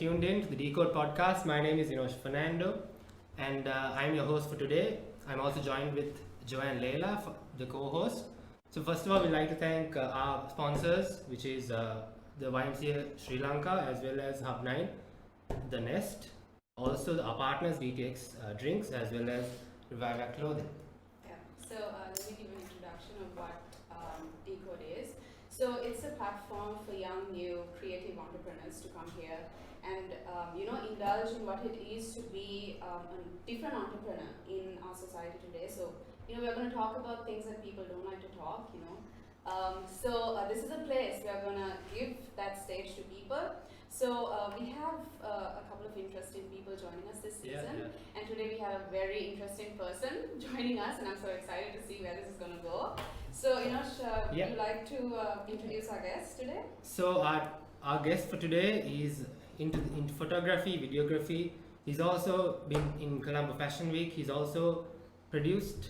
tuned in to the Decode podcast. My name is Fernando, and I'm your host for today. I'm also joined with Joanne Leila, the co-host. So first of all, we'd like to thank our sponsors, which is the YMCA Sri Lanka, as well as Hub 9, The Nest, also our partners DTX Drinks, as well as Revive Clothing. Yeah, so let me give an introduction of what Decode is. So it's a platform for young, new, creative entrepreneurs to come here and indulge in what it is to be a different entrepreneur in our society today. So we're going to talk about things that people don't like to talk. So this is a place we're going to give that stage to people. So we have a couple of interesting people joining us this season, and today we have a very interesting person joining us, and I'm so excited to see where this is going to go. So would you like to introduce our guest today? So our guest for today is into photography, videography. He's also been in Colombo Fashion Week. He's also produced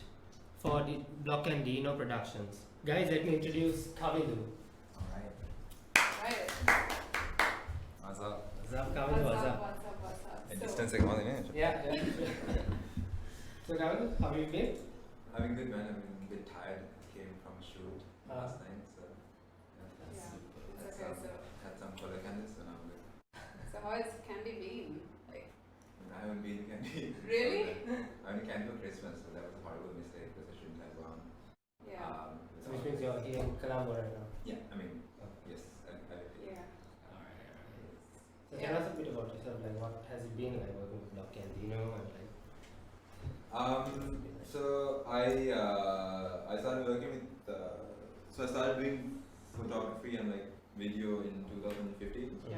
for the Block and Dino Productions. Guys, let me introduce Kavindu. Right. What's up? What's up, Kavindu? What's up? What's up? And distancing on the image. Yeah. So Kavindu, how have you been? Having good, man. I've been a bit tired. Came from a shoot last night, so had some color candies, and I'm good. So how has Candy been? I haven't been to Candy. Really? I went to Candy for Christmas, so that was a horrible mistake because I shouldn't have gone. Yeah. So which means you're here in Colombo right now? Yeah, I mean, yes, I live here. Yeah. So tell us a bit about yourself, like what has it been like working with Block and Dino and like? So I started working with so I started doing photography and like video in 2015. Yeah.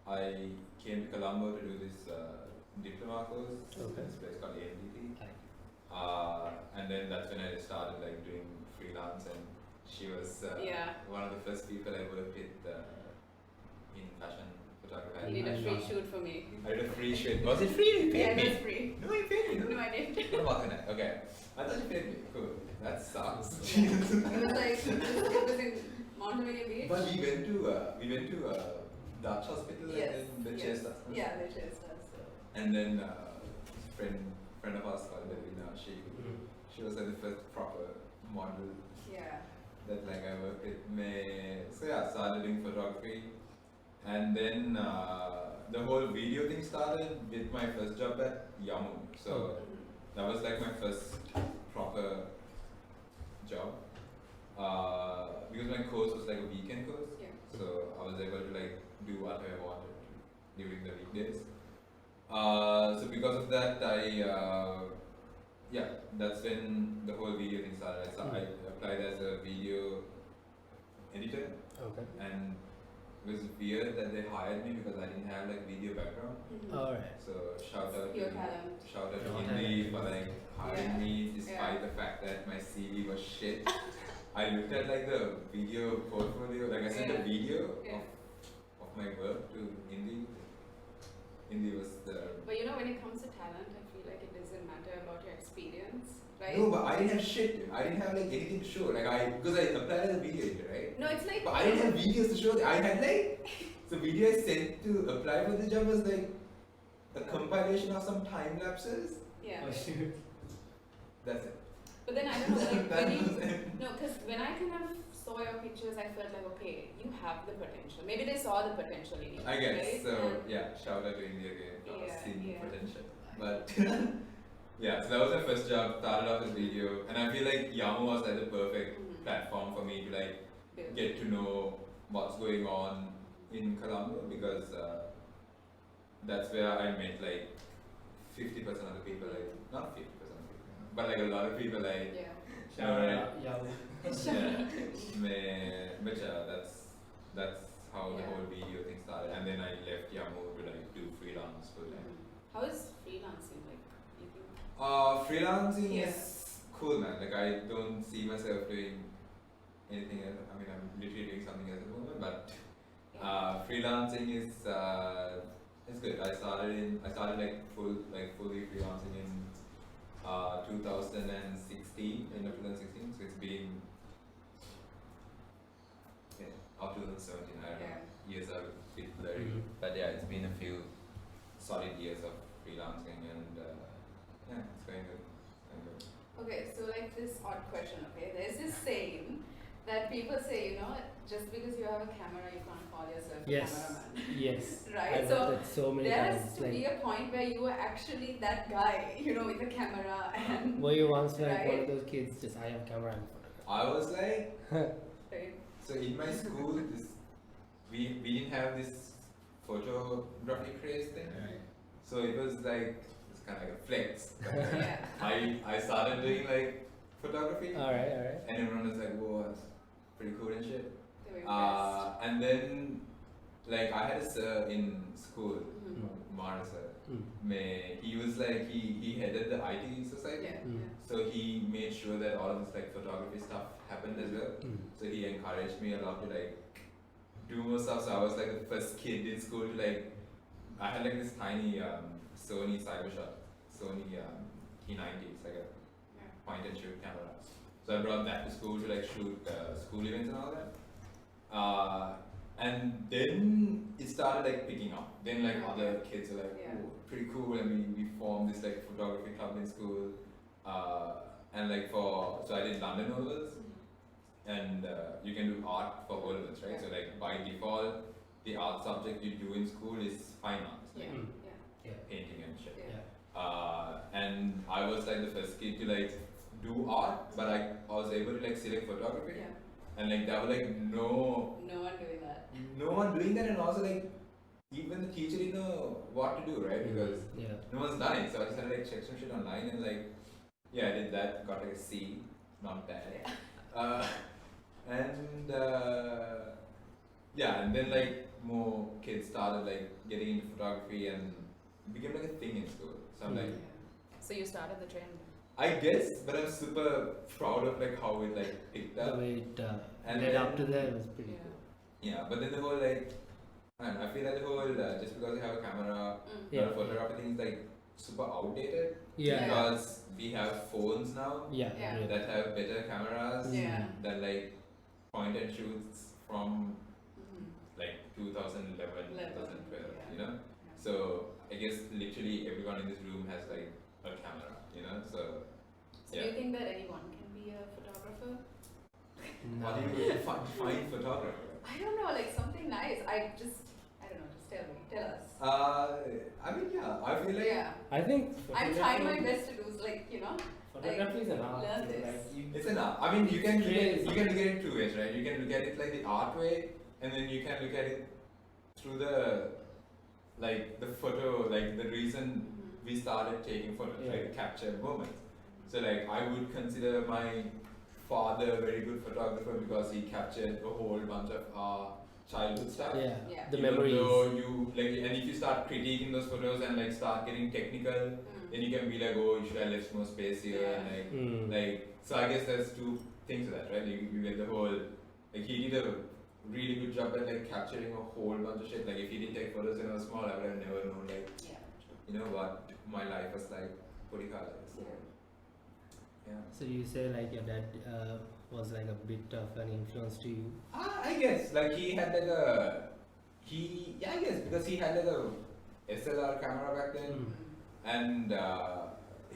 I came to Colombo to do this diploma course. Okay. This place called AMDT. Hi. And then that's when I started like doing freelance, and she was one of the first people I worked with in fashion photography. You did a free shoot for me. I did a free shoot. Was it free? You paid me? Yeah, it was free. No, you paid me. No, I didn't. What about that? Okay. I thought you paid me. Cool. That sucks. It was like, it was in Monteverde Beach. But we went to Dutch hospital, Yes, and then they chased us. Huh? Yeah, they chased us. So. And then friend of ours called Delina. She was like the first proper model Yeah. that like I worked with. So yeah, I started doing photography, and then the whole video thing started with my first job at Yamu. So that was like my first proper job. Because my course was like a weekend course, Yeah. so I was able to like do whatever I wanted during the weekdays. So because of that, that's when the whole video thing started. I applied as a video editor, Okay. and it was weird that they hired me because I didn't have like video background. Alright. So shout out Your to talent. Hindi for like hiring Yeah. me despite the fact that my CV was shit. I looked at like the video portfolio, like I sent a video of my work to Hindi. Hindi was the But when it comes to talent, I feel like it doesn't matter about your experience, right? no, but I didn't have shit. Dude. I didn't have like anything to show. Like because I applied as a video editor, right? No, it's like. But I didn't have videos to show. I had like the video I sent to apply for the job was like a compilation of some time lapses. Yeah. Oh shoot. That's it. But then I don't know, like That when you. was it. No, because when I kind of saw your pictures, I felt like, okay, you have the potential. Maybe they saw the potential in you. I guess right? so. And Yeah, shout out to India again for Yeah, seeing yeah. potential. But yeah, so that was my first job. Started off as video, and I feel like Yamu was like the perfect platform for me to like build. get to know what's going on in Colombo, because that's where I met like 50% of the people, like not 50% of the people, but like a lot of people like Yeah. Shout out, yeah, but yeah, that's how the Yeah. whole video thing started, and then I left Yamu to like do freelance full time. How is freelancing like? You think? Freelancing Yeah. is cool, man. Like I don't see myself doing anything else. I mean, I'm literally doing something else at the moment, but freelancing is good. I started like fully freelancing in 2016, end of 2016. So it's been 2017. I don't know. years are a bit blurry. Mhm. But yeah, it's been a few solid years of freelancing, and yeah, it's going good. Going good. Okay, so like this odd question, okay? There's this saying that people say, you know, just because you have a camera, you can't call yourself a Yes. cameraman. Yes. Right, I've so heard that so many There times. has to be a point where you were actually that guy, you know, with a camera and Were you once like one Right. of those kids? Just I have a camera and photograph. I was like, right? so in my school, we didn't have this photography craze thing. So it was like, it's kind of like a flex. Yeah. I started doing like photography, All right. and everyone was like, whoa, that's pretty cool and shit. They were impressed. And then, like, I had a sir in school, Mhm. Mara sir. Mm. He was like, he headed the IT society. Yeah, Mm. yeah. So he made sure that all of this like photography stuff happened as well. Mm. So he encouraged me a lot to like do more stuff. So I was like the first kid in school to like, I had like this tiny Sony Cybershot, Sony T90. It's like a Yeah. point and shoot camera. So I brought that to school to like shoot school events and all that. And then it started like picking up. Then like other kids were like, Yeah. oh, pretty cool. And we formed this like photography club in school. And like so I did London O-levels, and you can do art for O-levels, right? So like by default, the art subject you do in school is fine arts, Yeah, like Mm. yeah, painting and shit. yeah. And I was like the first kid to like do art, but I was able to like select photography, Yeah. and like there were like no No one doing that. one doing that, and also like even the teacher didn't know what to do, right? Because Yeah. no one's done it, so I just had to like check some shit online, and like yeah, I did that, got like a C, not bad. And yeah, and then like more kids started like getting into photography and it became like a thing in school. So I'm like, Yeah. So you started the trend. I guess, but I'm super proud of like how it like picked The up. way it And led then- up to there was pretty Yeah. cool. Yeah, but then the whole like, man, I feel like the whole just because you have a camera, Mm. Yeah. not a photography thing is like super outdated Yeah. because we have phones now Yeah. Yeah. Yeah. that have better cameras Yeah. that like point and shoots from Mhm. like 2011, 2012, yeah. you know? So I guess literally everyone in this room has like a camera, you know? So So do you think that anyone can be a photographer? what do you define photographer? I don't know, like something nice. I don't know, just tell us. I mean, yeah, I feel like Yeah. I think I'm trying my best to do, like, you know. photography is an art. learn you know, this. like you- it's enough. I mean, you can look at Crazy. you can look at it two ways, right? You can look at it like the art way, and then you can look at it through the photo, like the reason Mhm. we started taking photos, Yeah. right? To capture moments. So like I would consider my father a very good photographer because he captured a whole bunch of our childhood stuff. Yeah. Yeah. The Even memories. though you like, and if you start critiquing those photos and like start getting technical, Mm. then you can be like, oh, you should have left more space here, Yeah. and like, Mm. so I guess there's two things to that, right? You get the whole, like he did a really good job at like capturing a whole bunch of shit. Like if he didn't take photos when I was small, I would have never known like, Yeah, true. you know what my life was like, Purikala. So, yeah. So you say like your dad was like a bit of an influence to you. I guess like he had like I guess because he had like a SLR camera back then, Mm. and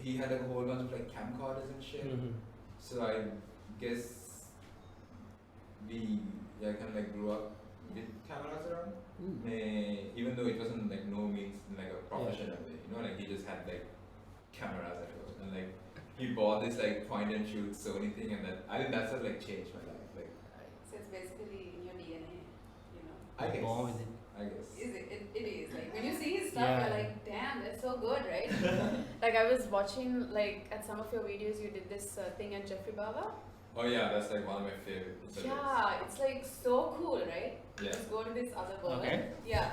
he had like a whole bunch of like camcorders and shit. Mhm. So I guess we kind of like grew up with cameras around. Mm. Even though it wasn't like no means like a professional way, you know, like he just had like cameras at home, and like he bought this like point and shoot Sony thing, and that I think that's what like changed my life. Like So it's basically in your DNA, you know. I guess. Born with it. I guess. It is. Like when you see his stuff, Yeah. you're like, damn, that's so good, right? Like I was watching, like at some of your videos, you did this thing at Jeffrey Baba. Oh yeah, that's like one of my favorite. subjects. Yeah, it's like so cool, right? Yeah. Just go to this other world. Okay. Yeah.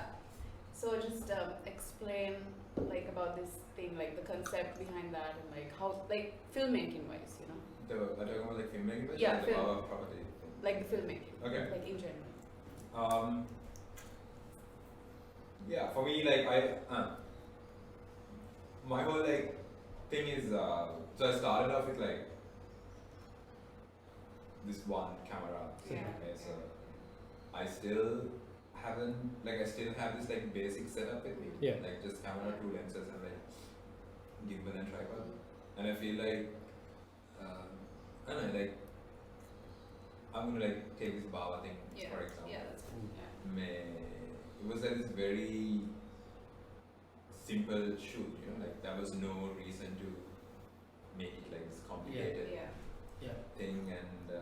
So just explain like about this thing, like the concept behind that, and like how, like filmmaking wise, you know, Are you talking about like filmmaking? or Yeah, the film. power of property thing? like the filmmaking, Okay. like in general. Yeah, for me, like my whole like thing is, so I started off with like this one camera. Yeah. Okay, so I still haven't like I still have this like basic setup with me. Yeah. Like just camera, 2 lenses, and like gimbal and tripod. And I feel like I don't know, like I'm gonna like take this Baba thing for example. Yeah, that's cool. Yeah. It was like this very simple shoot, you know, like there was no reason to make it like this complicated Yeah. thing, and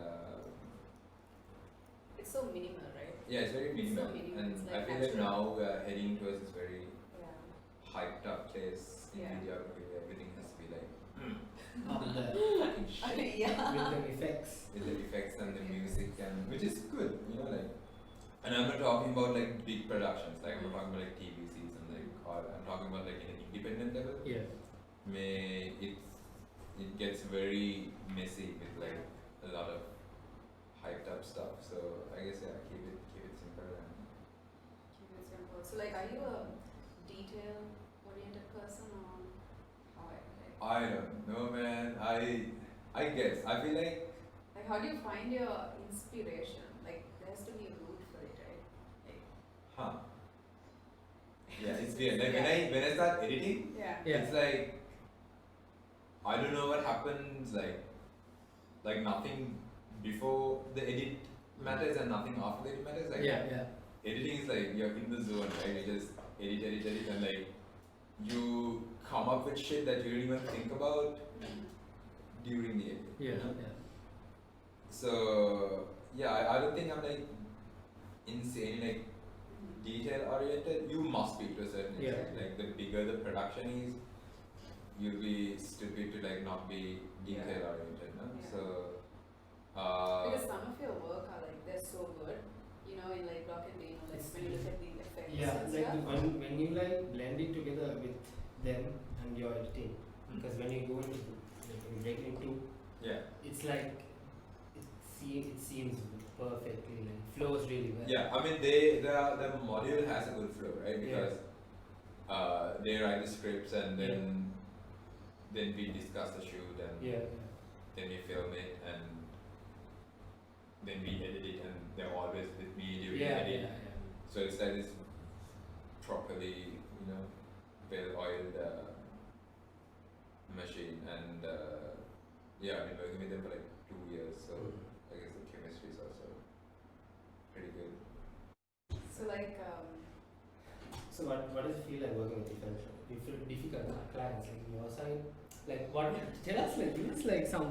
It's so minimal, right? yeah, it's very It's so minimal, minimal, and it's I like feel like natural. now we are heading towards this very Yeah. hyped up place in Yeah. videography where everything has to be like Up there fucking shit Yeah. with the effects. with the effects and the music, and which is good, you know, like. And I'm not talking about like big productions, like I'm not talking about like TVCs and like, or I'm talking about like in an independent level. Yeah. It gets very messy with like a lot of hyped up stuff. So I guess yeah, keep it simple and Keep it simple. So like, are you a detail-oriented person or how? I don't know, man. I guess I feel like Like, how do you find your inspiration? Like, there has to be a root for it, right? Like, huh. Yeah, it's weird. Like Yeah. when I start editing, yeah. Yeah. it's like I don't know what happens. Like nothing before the edit matters and nothing after the edit matters. Like Yeah. editing is like you're in the zone, right? You just edit, and like you come up with shit that you didn't even think about during the edit. Yeah. You know? Yeah. So yeah, I don't think I'm like insane like detail oriented. You must be to a certain Yeah. extent. Like the bigger the production is, you'll be stupid to like not be detail oriented. No? Yeah. So Because some of your work are like, they're so good, you know, in like Block and Dino, like when you look at the effects Yeah, and like stuff. when you like blend it together with them and your editing, because when you go into like when you break it into, yeah. it's like it seems perfectly, like flows really well. Yeah, I mean the module has a good flow, right? Because they write the scripts and then we discuss the shoot and Yeah. then we film it and then we edit it, and they're always with me during Yeah. edit. Yeah. So it's like this properly, you know, well-oiled machine, and yeah, I've been working with them for like 2 years, so I guess the chemistry is also pretty good. So like, So what does it feel like working with difficult clients like on your side? Like what? Tell us, like give us like some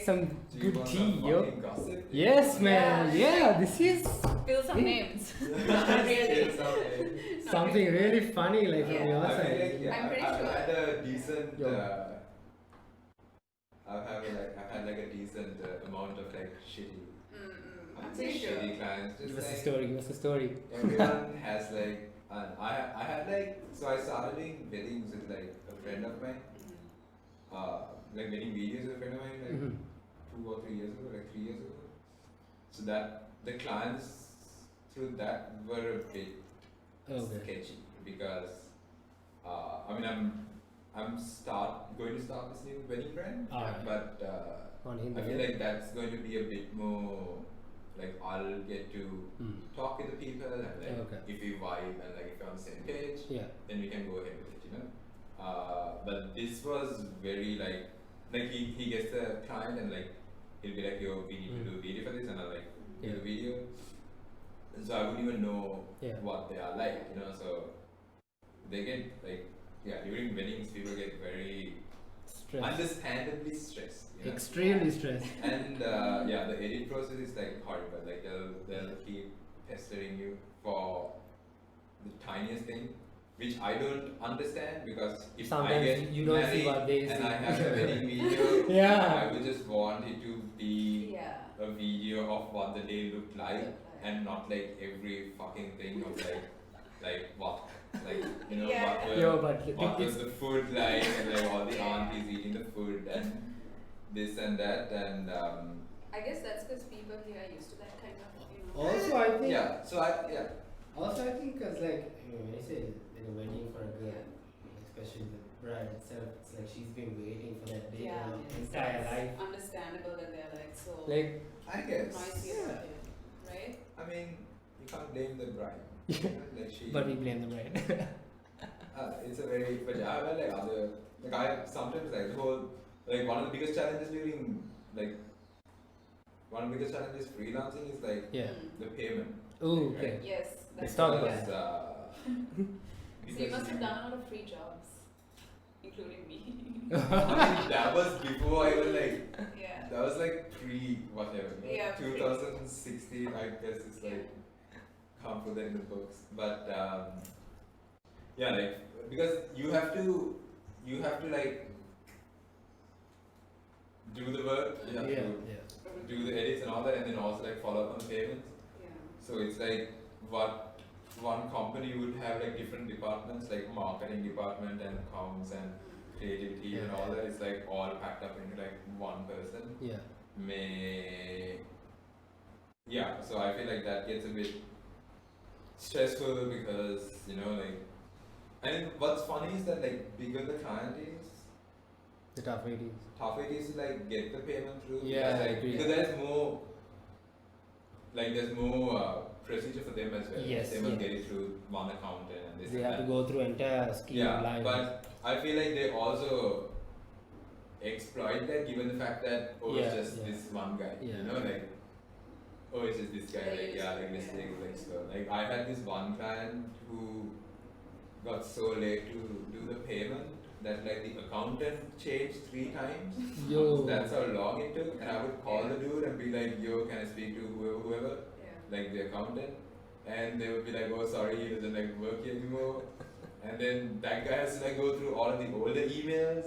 some Do you good want tea, some yo. fucking gossip? Yes, man. Yeah. Yeah, this is spill some Yeah. names. It's okay. Not something really funny, like from Yeah. your I feel side. like, yeah, I'm pretty I've sure. had a decent. Yeah. I've had like a decent amount of like shitty. I'm I'd pretty say sure. shitty clients. Just Give us a like story. Give us a story. everyone has like. I had like, so I started doing weddings with like a friend of mine. Like wedding videos with a friend of mine like Mhm. 2 or 3 years ago, like 3 years ago. So that the clients through that were a bit Okay. sketchy because I mean I'm going to start this new wedding brand, Alright. but On him. I feel like that's going to be a bit more like I'll get to talk with the people and like Okay. if we vibe and like if we're on the same page, Yeah. then we can go ahead with it, you know. But this was very like he gets the client and like he'll be like, yo, we need to do a video for this, and I'll like do Yeah. the video. So I wouldn't even know Yeah. what they are like, you know. So they get like during weddings people get very Stress. understandably stressed, you know? Extremely stressed. And the edit process is like horrible. Like they'll keep pestering you for the tiniest thing, which I don't understand because if Sometimes I get you don't see married what they and see. I have a wedding video, Yeah. I would just want it to be Yeah. a video of what the day looked like Looked like. and not like every fucking thing of like what, like, you know, Yeah. what, Yo, but what was it's the food like, and like all the aunties eating the food and this and that, and I guess that's because people here are used to that kind of, you know. also I think. yeah, so Also I think because like when you say like a wedding for a girl, especially the bride itself, it's like she's been waiting for that day Yeah, her it's entire life. understandable that they're like so Like I guess, noisy about it, right? I mean, you can't blame the bride. Like she. But we blame the bride. It's a very, but yeah, I've had like other, like I sometimes like the whole, like one of the biggest challenges during, like, one of the biggest challenges freelancing is like Yeah. the payment. Oh, right? okay. Yes. Let's talk about Because, So you must have done a lot of free jobs, including me. I mean, that was before I was like, Yeah. that was like pre whatever. Yeah, pre. 2016, I guess it's like, can't put that in the books. But yeah, like, because you have to like do the work, you have Yeah. to do the edits and all that, and then also like follow up on the payments. Yeah. So it's like what one company would have like different departments, like marketing department and accounts and creativity and all that. It's like all packed up into like one person. Yeah. Yeah, so I feel like that gets a bit stressful because, you know, like, I think what's funny is that like bigger the client is, The tougher it is. tougher it is to like get the payment through. Yeah, because, I like, agree. because there's more procedure for them as well. Yes, They must yeah. get it through one accountant and this They and have to that. go through entire scheme Yeah, line. but I feel like they also exploit that given the fact that it's just this one guy. Yeah. You know, like it's just this guy, They like use like him, let's yeah. take it like so. Like I had this one client who got so late to do the payment that like the accountant changed 3 times. Yo. That's how long it took, and I would call the dude and be like, "Yo, can I speak to whoever?" Yeah. Like the accountant, and they would be like, "Oh, sorry, he doesn't like work here anymore." And then that guy has to like go through all of the older emails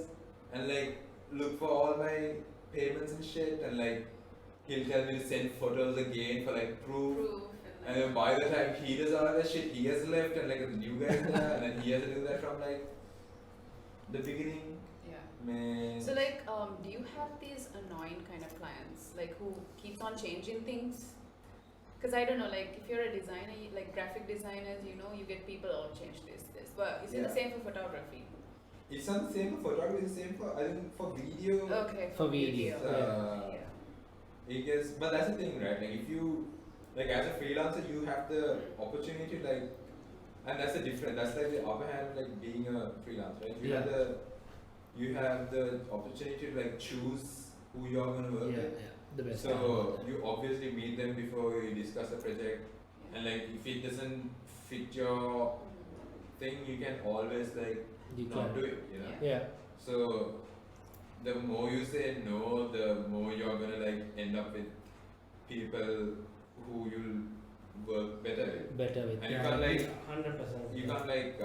and like look for all my payments and shit, and like he'll tell me to send photos again for like proof. Proof And then by the time he does all that shit, he has left, and like the new guy is there, and then he has to do that from like the beginning. Yeah. Man. So like, do you have these annoying kind of clients, like who keeps on changing things? Because I don't know, like if you're a designer, like graphic designers, you know, you get people, oh, change this. But is it the Yeah. same for photography? It's not the same for photography, it's the same for, I think, for video. Okay. For video, Yeah. It gets, but that's the thing, right? Like if you, like as a freelancer, you have the opportunity, like, and that's the difference. That's like the upper hand, of, like being a freelancer, right? You have the opportunity to like choose who you're gonna work Yeah, with. yeah. The best. So you obviously meet them before you discuss the project, and like if it doesn't fit your thing, you can always like You not can. do it, you know. Yeah. So the more you say no, the more you're gonna like end up with people who you'll work better with. Better with. And you can't like 100%. you can't like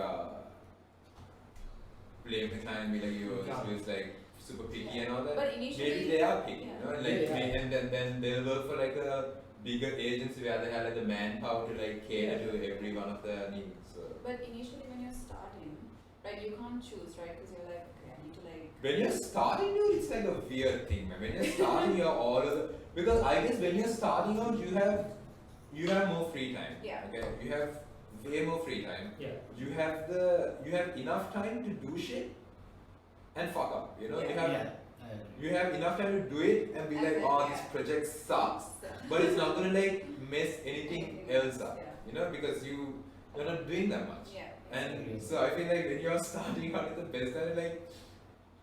blame the client and be like, yo, this dude's like super picky and all that. But initially, Maybe they are picky, yeah. you know, and like Yeah. and then they'll work for like a bigger agency where they have like the manpower to like cater to every one of their needs. So But initially, when you're starting, right, you can't choose, right? Because you're like, okay, I need to like. when you're starting, dude, it's like a weird thing, man. When you're starting, you're all of the, because I guess when you're starting out, you have more free time. Yeah. Okay, you have way more free time. Yeah. You have enough time to do shit and fuck up. You know, Yeah. you have enough time to do it and be And like, then, oh, yeah. this project sucks, So- but it's not gonna like mess anything else up. Yeah. You know, because you're not doing that much. Yeah. And so I feel like when you're starting out, it's the best time to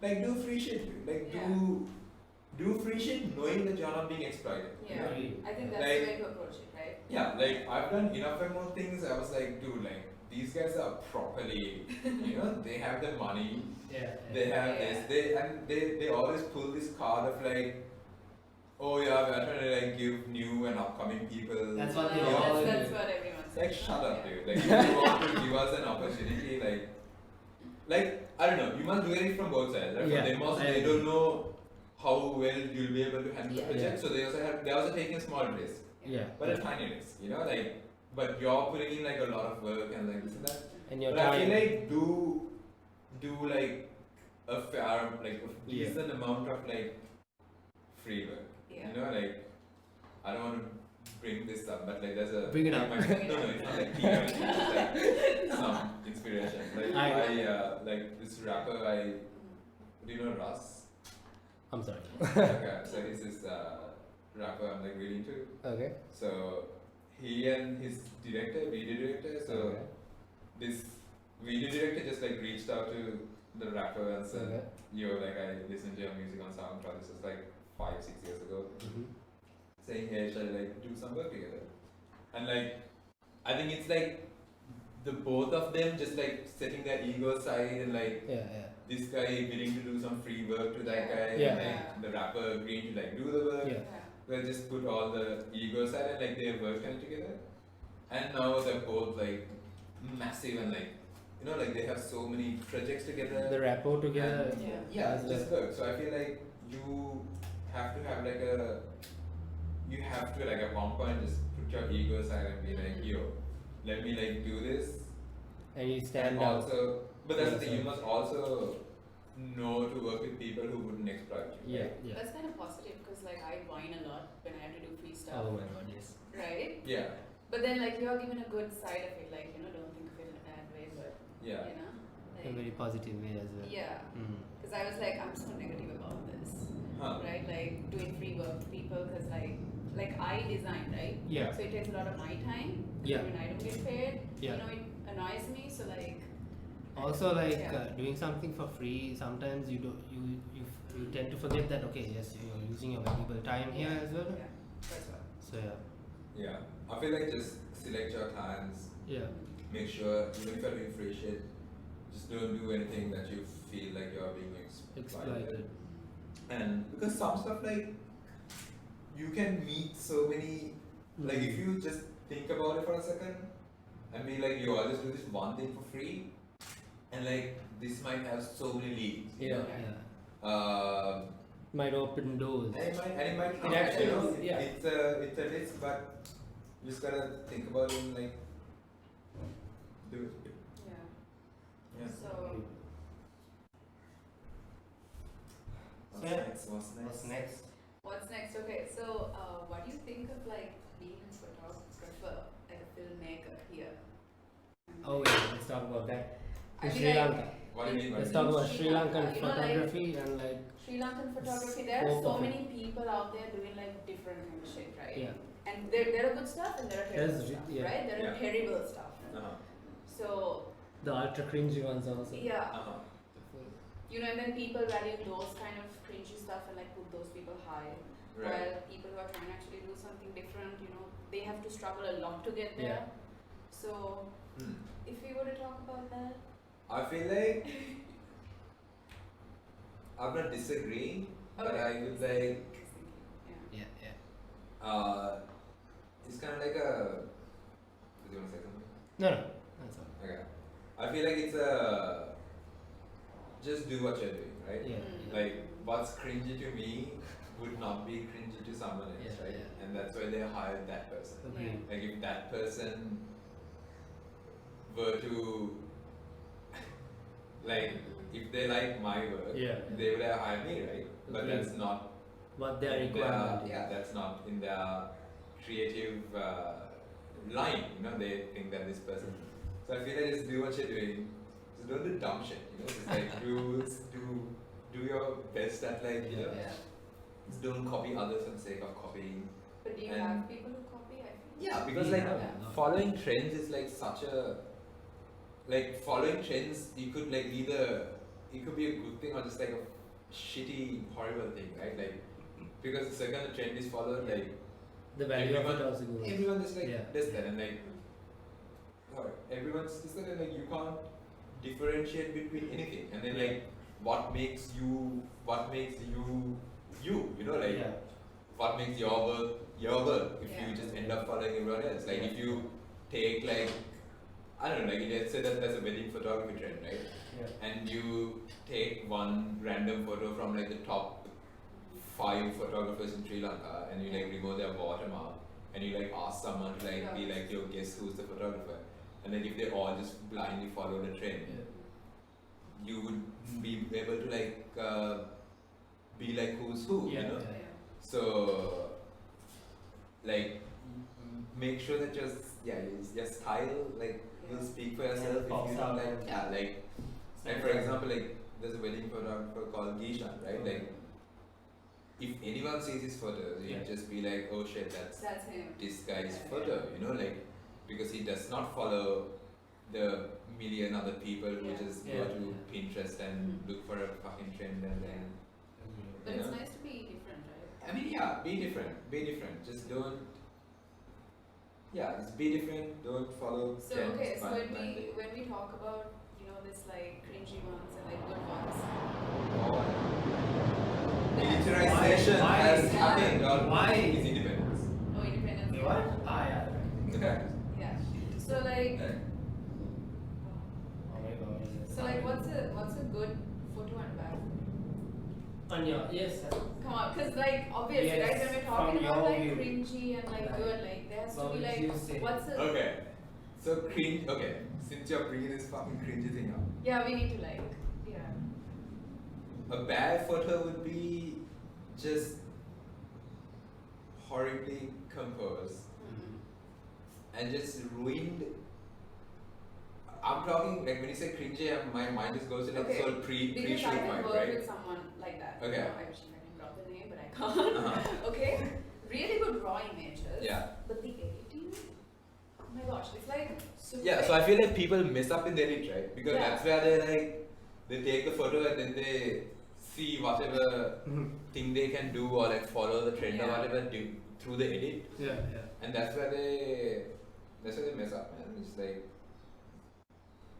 like do free shit, dude. Like do free shit knowing that you're not being exploited. Yeah. You know? I think that's Like- the way to approach it, right? Yeah, like I've done enough and more things. I was like, dude, like these guys are properly, you know, they have the money, Yeah. they have Yeah. this, they always pull this card of like, oh yeah, we're trying to like give new and upcoming people. That's what they you all know, do. That's what everyone says. like shut up, Yeah. dude. Like if you want to give us an opportunity, like I don't know, you must look at it from both sides, right? Yeah, For them also, I they agree. don't know how well you'll be able to handle the Yeah. project, Yeah. so they're also taking a small risk. Yeah. But a tiny risk, you know, like, but you're putting in like a lot of work and like this and that. And your But I time. feel like do like a fair, like a Yeah. decent amount of like free work. Yeah. You know, like, I don't want to bring this up, but like there's a Bring it up. no, it's not like tea or anything, it's like some inspiration. Like like this rapper, do you know Russ? I'm sorry. Okay, so he's this rapper I'm like really into. Okay. So he and his video director. So Okay. this video director just like reached out to the rapper and said, Okay. "Yo, like I listened to your music on SoundCloud." This was like 5-6 years ago. Mhm. Saying, "Hey, shall I like do some work together?" And like, I think it's like the both of them just like setting their ego aside and like Yeah. this guy willing to do some free work to that guy, Yeah. and like the rapper agreeing to like do the work. Yeah. They just put all the ego aside and like they work together. And now they're both like massive and like like they have so many projects together. The rapport together. And Yeah. it just works. So I feel like you have to have like at one point just put your ego aside and be like, yo, let me like do this. And you stand And out. also, but that's the thing, you yourself. must also know to work with people who wouldn't exploit you. Yeah. right? Yeah. That's kind of positive because like I whine a lot when I have to do free stuff, Oh my god, yes. right? Yeah. But then like you're given a good side of it, like don't think of it in a bad way, but Yeah. In a very positive way as well. yeah. Mm. Because I was like, I'm so negative about this, Huh. right? Like doing free work for people because like I design, right? Yeah. So it takes a lot of my time. Yeah. When I don't get paid, Yeah. it annoys me. So like. Also, like Yeah. doing something for free, sometimes you tend to forget that yes, you're using your valuable time here as well. Yeah. That's what. So Yeah. I feel like just select your clients, yeah. make sure, even if you're doing free shit, just don't do anything that you feel like you're being exploited. Exploited. And because some stuff like, you can meet so many, like if you just think about it for a second, and be like, yo, I'll just do this one thing for free, and like, this might have so many leads. you Yeah. know? Yeah. Might open doors. And it might come, actually- yeah. it's a risk, but you just gotta think about it and like, do it. Yeah. Yeah. So. What's Yeah. next? What's next? What's next? Okay, so what do you think of like being a photographer, like a filmmaker here? Oh yeah, let's talk about that. I In mean, Sri like, Lanka. What do you mean by Let's that? talk about Sri Sri Lanka, Lankan you know, like- photography and like Sri Lankan photography, there are Scope so of many it. people out there doing like different kind of shit, right? yeah. And there are good stuff and there are terrible There's- stuff, yeah. right? There are Yeah. terrible stuff. Uh-huh. So, The ultra cringy ones also. yeah. Uh-huh. And then people value those kind of cringy stuff and like put those people high. Right. While people who are trying to actually do something different, they have to struggle a lot to get there. Yeah. So, Hmm. if we were to talk about that. I feel like I'm not disagreeing, but Okay. I would like Yeah. Yeah. it's kind of like a. Do you want to say something? No, that's all. Okay. I feel like it's just do what you're doing, right? Yeah. Mm. Like what's cringy to me would not be cringy to someone else, Yeah, right? yeah. And that's why they hired that person. Agreed. Like if that person were to like if they like my work, Yeah. they would have hired me, right? But Agreed. that's not What their in requirement is. yeah, that's not in their creative line. They think that this person. So I feel like just do what you're doing. Just don't do dumb shit. Just like do your best at like Yeah. just don't copy others for the sake of copying. But do you And- have people who copy? I feel. Yeah, because We like have Yeah. following trends is like such a following trends. You could like it could be a good thing or just like a shitty, horrible thing, right? Like because the second the trend is followed, like The value of it everyone- also goes. everyone just like Yeah. does that and like everyone's just like you can't differentiate between anything and then like what makes you like Yeah. what makes your work if Yeah. you just end up following everyone else. Like if you take like I don't know, like let's say that there's a wedding photography trend, right? Yeah. And you take one random photo from like the top 5 photographers in Sri Lanka and you like remove their watermark and you like ask someone to like be like, yo, guess who's the photographer? And then if they all just blindly follow the trend, you would be able to like be like who's who, Yeah. you know? Yeah. So like make sure that your style like will speak for yourself if Pops you out. don't like for example like there's a wedding photographer called Gishan, right? Like if anyone sees his photos, Yeah. you'd just be like, oh shit, that's him. this guy's Yeah. photo, you know, like, because he does not follow the million other people who Yeah. just Yeah. go to Pinterest and Mhm. look for a fucking trend and then, But you it's know? nice to be different, right? I mean, yeah, be different, just don't, yeah, just be different, don't follow So trends okay, so blindly. when we talk about, you know, this like cringy ones and like good ones, Or That's- militarization Why? has Why? happened on Why? his independence. no independence. Wait, what? Ah, yeah. Okay. Yeah. So like, Oh my god. so like, what's a good photo and bad photo? On your, yes. Come on, because like obviously, Yes, right? When we're talking from about your like view. cringy and like Right. good, like there has to What be would like you say? what's a Okay. So cringe. Okay. Since you're bringing this fucking cringy thing up, yeah, we need to like yeah. a bad photo would be just horribly composed and just ruined. I'm talking like when you say cringy, my mind just goes to like Okay, sort of Because pre-shoot I can mind, work right? with someone like that. Okay. You know, I wish I can drop the name, but I can't. Uh-huh. Okay. Really good raw images. Yeah. But the editing, oh my gosh, it's like super. Yeah, so I feel like people mess up in the edit, right? Because Yeah. that's where they take the photo and then they see whatever thing they can do or like follow the trend or Yeah. whatever through the edit, Yeah, yeah. and that's where they mess up, man. It's like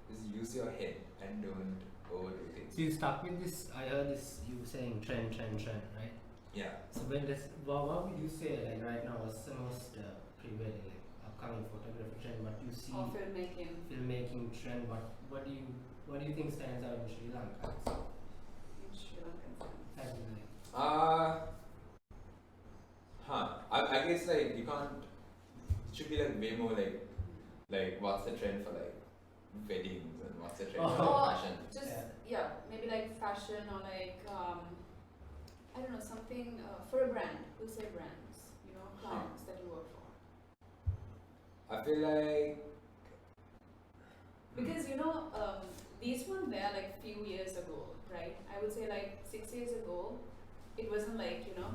just use your head and don't overdo things. So you stuck with this, I heard this, you saying trend, right? Yeah. So when this, what would you say like right now, what's the most prevailing like upcoming photography trend, what you see, Or filmmaking. filmmaking trend, what do you think stands out in Sri Lanka? In Sri Lankan sense. As in, like, I guess like you can't. It should be like way more like what's the trend for like weddings and what's the trend Oh. for fashion. Just Yeah. yeah, maybe like fashion or like I don't know, something for a brand. We'll say brands, you know, clients that you work for. I feel like Because you know, these weren't there like few years ago, right? I would say like 6 years ago, it wasn't like, you know,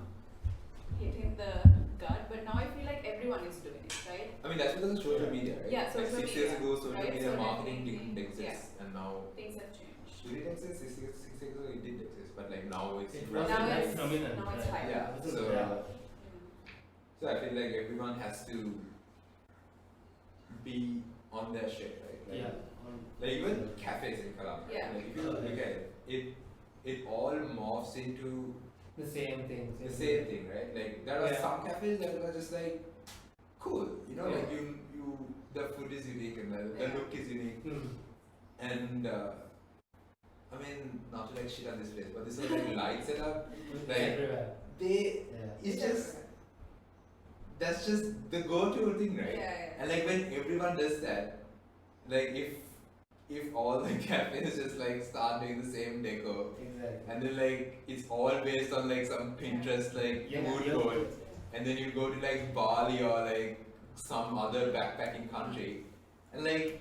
hitting the gut, but now I feel like everyone is doing it, right? I mean that's because of social media, right? Yeah, like social 6 years media, ago, social right? media So marketing definitely, didn't exist, and now Things have changed. did it exist? 6 years ago, it did exist, but like now it's it rapid. wasn't Now that it's- prominent. now it's right? hype. Yeah, It wasn't so- that- So I feel like everyone has to be on their shit, right? Like, yeah. Like even cafes in Colombia. Yeah. Like if you look at it, it all morphs into The same thing. the same thing, right? Like there are Yeah. some cafes that are just like cool, you know, Yeah. like you the food is unique and the Yeah. look is unique, and I mean not to like shit on this place, but this is like light setup. Like Everywhere. they, Yeah. it's just that's just the go-to thing, right? Yeah. And like when everyone does that, like if all the cafes just like start doing the same decor, Exactly. and then like it's all based on like some Pinterest like Yeah, mood yeah. board, and then you go to like Bali or like some other backpacking country, and like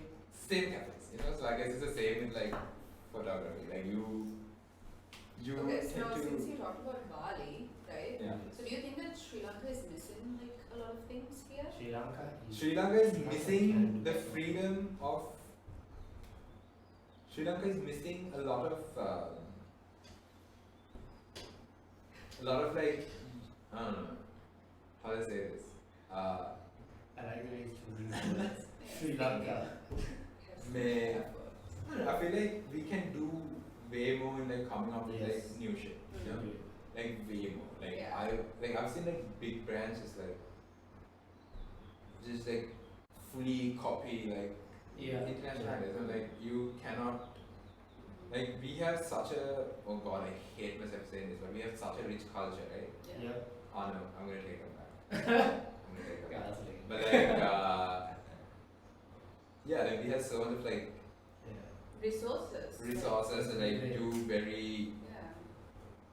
same cafes, you know. So I guess it's the same with like photography. Like you Okay, so tend now to since you talked about Bali, right? yeah. So do you think that Sri Lanka is missing like a lot of things here? Sri Lanka. Sri Lanka is missing the freedom of. Sri Lanka is missing a lot of like I don't know how to say this. I like the way it's choosing words. Sri Lanka. May I don't know, I feel like we can do way more in like coming up with Yes. like new shit. You know? Like way more. Like Yeah. I've seen like big brands just like fully copy like Yeah. international Yeah. brands. And like you cannot like we have such a oh god I hate myself saying this, but we have such a rich culture, right? Yeah. Oh no, I'm gonna take them back. I'm gonna take them Yeah, back. that's like. But like yeah, like we have so much of like Yeah. Resources. and like do very Yeah.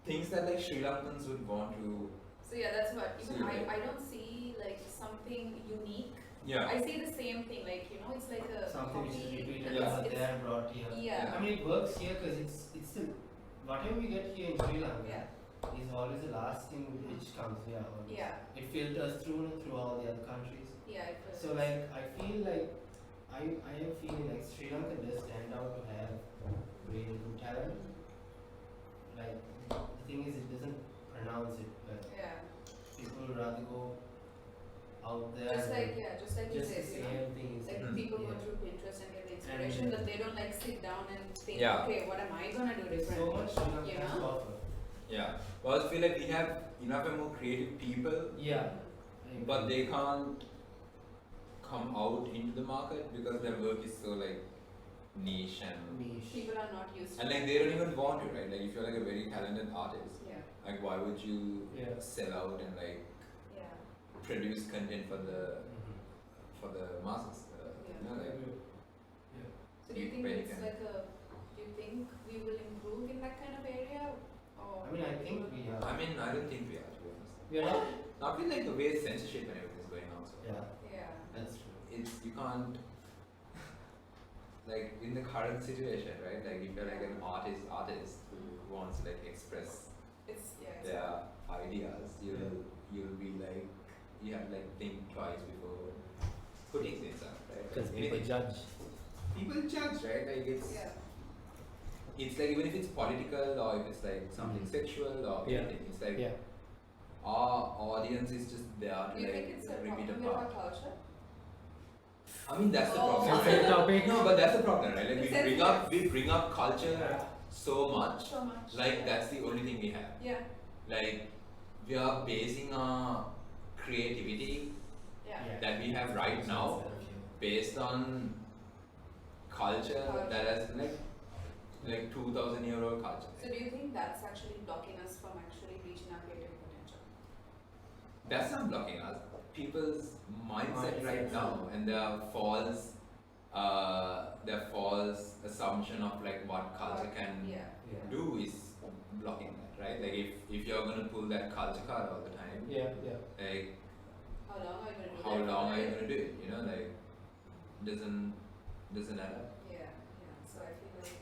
things that like Sri Lankans would want to. So yeah, that's what even See, right? I don't see like something unique. Yeah. I see the same thing, like you know, it's like a Something which is copy, repeated Yeah. over there and brought here. Yeah. I mean, it works here because it's still whatever we get here in Sri Lanka. Yeah. is always the last thing which comes. Yeah. Always. Yeah. It filters through all the other countries. Yeah. So like I feel like I am feeling like Sri Lanka does stand out to have really good talent. Like the thing is, it doesn't pronounce it, but Yeah. people rather go out there. Just like and just like you just the said, you know. same thing. Like people go through Pinterest and get the inspiration, And, but they don't like sit down and think, Yeah. okay, what am I gonna do There's differently? so much Sri Lanka you has to know? offer. Yeah. Well, I feel like we have enough and more creative people, Yeah. but they can't come out into the market because their work is so like niche and Niche. People are not used to and like they don't even want to, right? Like if you're like a very talented artist, Yeah. like why would you Yeah. sell out and like Yeah. produce content for the masses? Yeah. You know, like So do you think Very it's kind. like do you think we will improve in that kind of area? Or I mean, I think we are. I mean, I don't think we are, to be honest. We are not. I feel like the way censorship and everything is going on, so Yeah, Yeah. that's true. it's you can't like in the current situation, right? Like if you're like an artist who wants to like express It's their ideas, you'll be like you have to like think twice before putting things out, right? Because Like, people anything- judge. people judge, right? Like Yeah. it's like even if it's political or if it's like something Mhm. sexual or Yeah. anything, it's like Yeah. our audience is just there to Do you think like it's a repeat problem a with our part. culture? I mean that's the Oh. problem. Sensitive topic. No, but that's the problem, right? Like It's we bring up culture Yeah. so much, So much. like that's the only thing we have. Yeah. Like we are basing our creativity Yeah. that we have right now based on culture that has like 2,000-year-old culture. So do you think that's actually blocking us from actually reaching our creative potential? That's not blocking us. People's mindset right Mindset. now and their false assumption of like what culture can Yeah. do is blocking that, right? Like if you're gonna pull that culture card all the time, Yeah, yeah. like How long are you gonna do how that? long are you gonna do it? You know, like doesn't add up. Yeah. So I feel like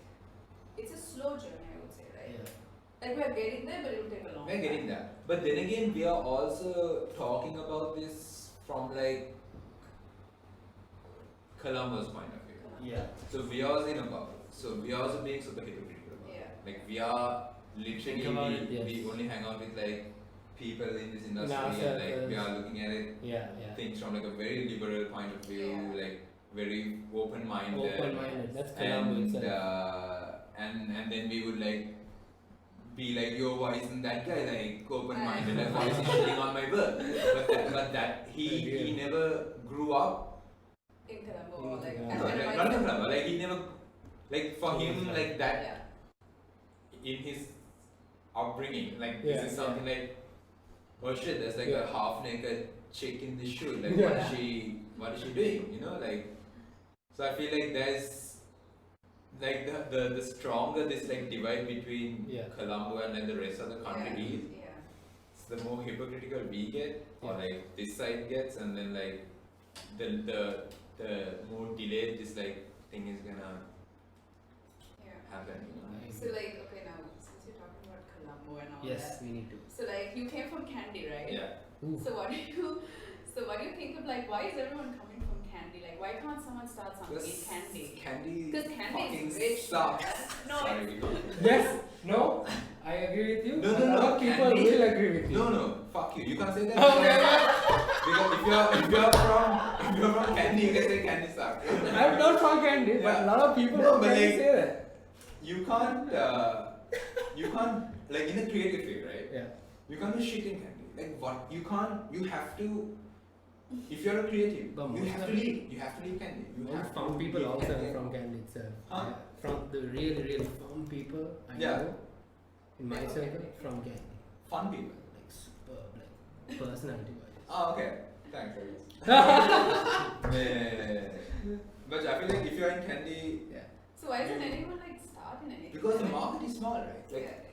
it's a slow journey, I would say, right? Yeah. Like we're getting there, but it will take a long We're time. getting there. But then again, we are also talking about this from like Colombo's point of view. Yeah. So we are also in a bubble. So we are also being super hypocritical about it. Yeah. Like we are literally Think about it, yes. we only hang out with like people in this In our industry and like we circles. are looking at it Yeah, things from like a very liberal point of view, Yeah. like very open minded. Open-minded. That's Colombo And itself. and then we would like be like, yo, why isn't that guy like open minded? Like, why is he shitting on my work? But that he never grew up. In Colombo, or like, Yeah. and No, then like, my- not in Colombo, like he never, like for him, like that Yeah. in his upbringing, like Yeah, this is something like, oh shit, there's like Yeah. a half naked chick in this shoot. Like Yeah. what is she doing? You know, like so I feel like there's like the stronger this like divide between Yeah. Colombo and then the rest of the country is, Yeah. the more hypocritical we get, or Yeah. like this side gets, and then like the more delayed this like thing is gonna Yeah. happen. You know? So like, okay, now since you're talking about Colombo and all Yes, that, we need to. so like you came from Candy, right? Yeah. Ooh. So what do you think of like why is everyone coming from Candy? Like why can't someone start something in Candy? Candy. Because Candy fucking is rich. sucks. No, Sorry. Yes. No. I agree with you. No, A lot of people Candy- will agree with you. No, fuck you. You can't say that. Oh, yeah, Because if you're from Candy, you can say Candy sucks. I'm not from Candy, but a Yeah. lot of people No, from but Candy like- say that. You can't like in a creative field, right? Yeah. You can't do shit in Candy. Like what? You have to. If you're a creative, But you most have of to the- leave. You have to leave Candy. You Most have fun to people leave also Candy. are from Candy itself. Huh? Yeah. From the really fun people I Yeah. know in my Like circle Candy. from Candy. Fun people. Like superb, like personality wise. Oh, okay. Thanks, Aris. But I feel like if you're in Candy, Yeah. So why doesn't anyone like start in anything? because the market is small, right? Like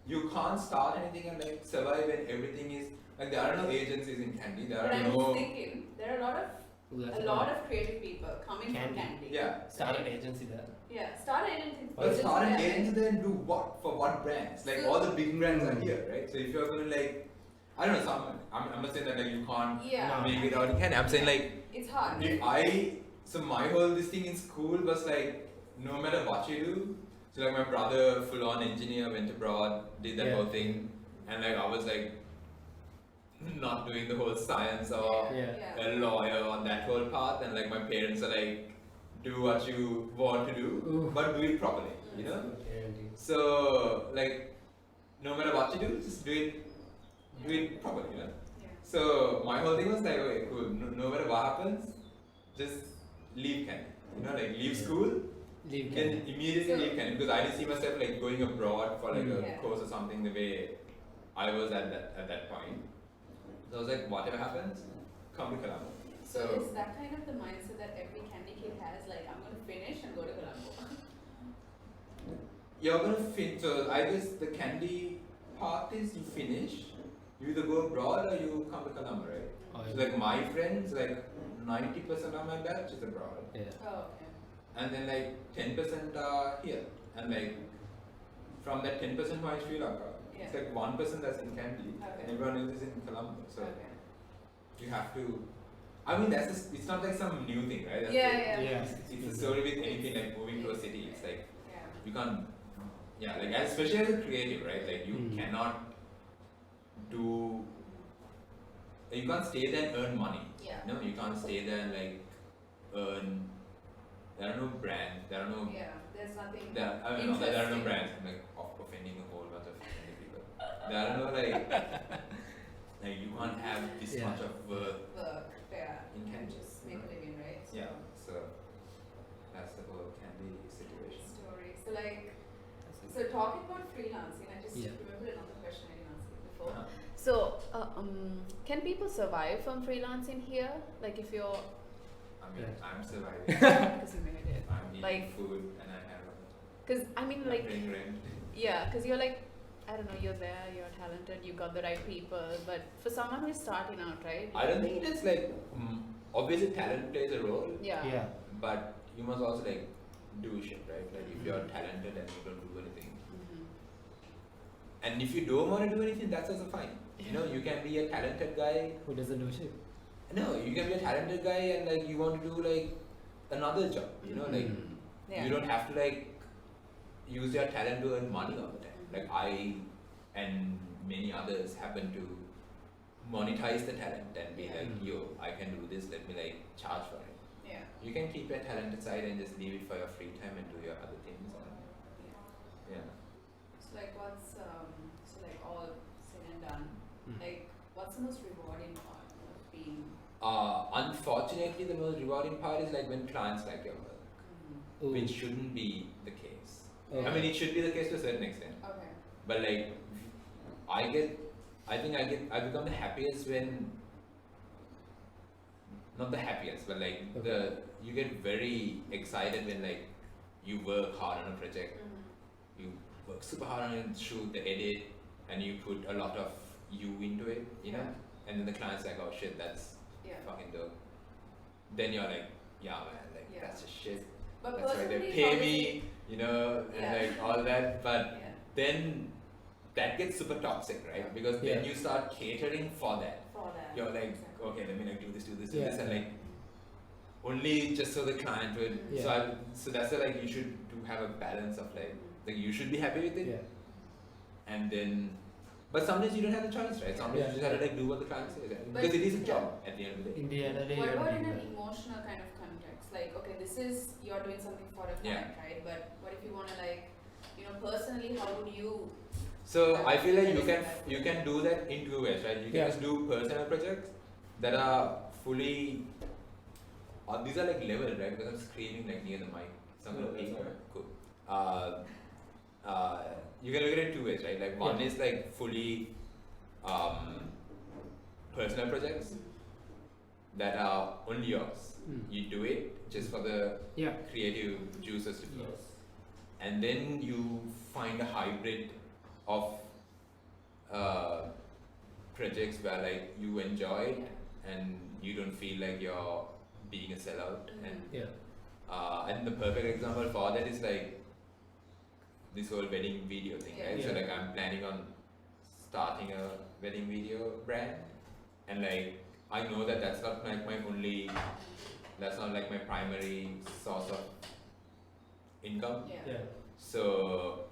you can't start anything and like survive when everything is like there are no agencies in Candy. There But are I'm no. just thinking, there are a lot of Ooh, that's a lot of creative people coming Candy. from Candy. Yeah. Start an agency there. Yeah, start agency. But start an yeah, agency then do what? For what brands? Like So- all the big brands are here, right? So if you're gonna like, I don't know, I'm not saying that like you can't Yeah. make it out you can. I'm saying like, It's hard. so my whole this thing in school was like, no matter what you do, so like my brother, full on engineer, went abroad, did that Yeah. whole thing, and like I was like, not doing the whole science or Yeah. a lawyer on that whole path, and like my parents are like, do what you want to do, Ooh. but do it properly, you know? Parenting. So like, no matter what you do, just do it properly, you know? Yeah. So my whole thing was like, okay, cool. No matter what happens, just leave Canada. You know, like leave school, Leave then Canada. immediately So- leave Canada, because I didn't see myself like going abroad for like a Yeah. course or something the way I was at that point. So I was like, whatever happens, come to Colombo. So is that kind of the mindset that every Candy kid has? Like, I'm going to finish and go to Colombo. You're gonna fit. So I guess the candy part is you finish, you either go abroad or you come to Colombo, right? Oh, So like my friends, like 90% of my batch is abroad. Yeah. Oh, okay. And then like 10% are here, and like from that 10% who are in Sri Lanka, it's Yeah. like 1% that's in Kandy, Okay. and everyone else is in Colombo. So Okay. you have to. I mean, it's not like some new thing, right? That's Yeah, like- yeah. Yeah. It's a story with anything like moving to a city. It's like Yeah. you can't. Yeah, like especially as a creative, right? Like you Mm. cannot do. You can't stay there and earn money. Yeah. No, you can't stay there and like earn. There are no brands. There are no. Yeah. There's nothing. There are no interesting. brands. I'm like offending a whole bunch of people. There are no like you can't have this Yeah. much of work. Work. Yeah. In You can Candy. just make a living, right? So, Yeah. So that's the whole candy situation. Story. So like, so talking about freelancing, I just Yeah. remembered another question I didn't ask you before. Uh-huh. So, can people survive from freelancing here? Like if you're, I mean, Yeah. I'm surviving. because you made it. I'm eating Like- food and I have. Because I mean, I'm like, paying rent. yeah, because you're like, I don't know, you're there, you're talented, you got the right people, but for someone who's starting out, right? I don't think it's like obviously talent plays a role, Yeah. Yeah. but you must also like do shit, right? Like if you're talented and you don't do anything, Mhm. and if you don't want to do anything, that's also fine. You know, you can be a talented guy. Who doesn't do shit? No, you can be a talented guy and like you want to do like another job. You know, like Mm. Yeah. you don't have to like use your talent to earn money all the time. Mhm. Like I and many others happen to monetize the talent and be Yeah. like, Mm. yo, I can do this, let me like charge for it. Yeah. You can keep your talent aside and just leave it for your free time and do your other things. Yeah. Yeah. So like, what's so like all said and done, Mm. like, what's the most rewarding part of being? Unfortunately, the most rewarding part is like when clients like your work, Ooh. which shouldn't be the case. Okay. I mean, it should be the case to a certain extent. Okay. But like, I think I become the happiest when, not the happiest, but like you get very excited when like you work hard on a project, Mhm. you work super hard on it, shoot the edit, and you put a lot of you into it, you know, and then the client's like, oh shit, that's Yeah. fucking dope. Then you're like, yeah man, like Yeah. that's just shit. But That's why they personally, pay how does me, you know, and Yeah. like all that, but Yeah. then that gets super toxic, right? Because then Yeah. you start catering for that. For that. You're like, Exactly. okay, let me like do this, do Yeah. this, and like only just so the client will. Yeah. So that's why like you should do have a balance of like you should be happy with it, Yeah. and then. But sometimes you don't have the choice, right? Sometimes Yeah. you just have to like do what the client says, right? But- Because it is a yeah. job at the end of the day. In the end of the day, What you're about doing in an that. emotional kind of context? Like, okay, this is, you're doing something for a client, right? But what if you want to like, personally, how would you? So I feel like you can do that in two ways, right? You can Yeah. just do personal projects that are fully. These are like leveled, right? Because I'm screaming like near the mic. So I'm No, gonna that's peek. alright. Cool. You can look at it two ways, right? Like one Yeah. is like fully personal projects that are only yours. Mm. You do it just for the Yeah. creative juices to flow. Yes. And then you find a hybrid of projects where like you enjoy it and you don't feel like you're being a sellout. And Yeah. and the perfect example for that is like this whole wedding video thing, right? So Yeah. like I'm planning on starting a wedding video brand, and like I know that that's not like that's not like my primary source of income. Yeah. So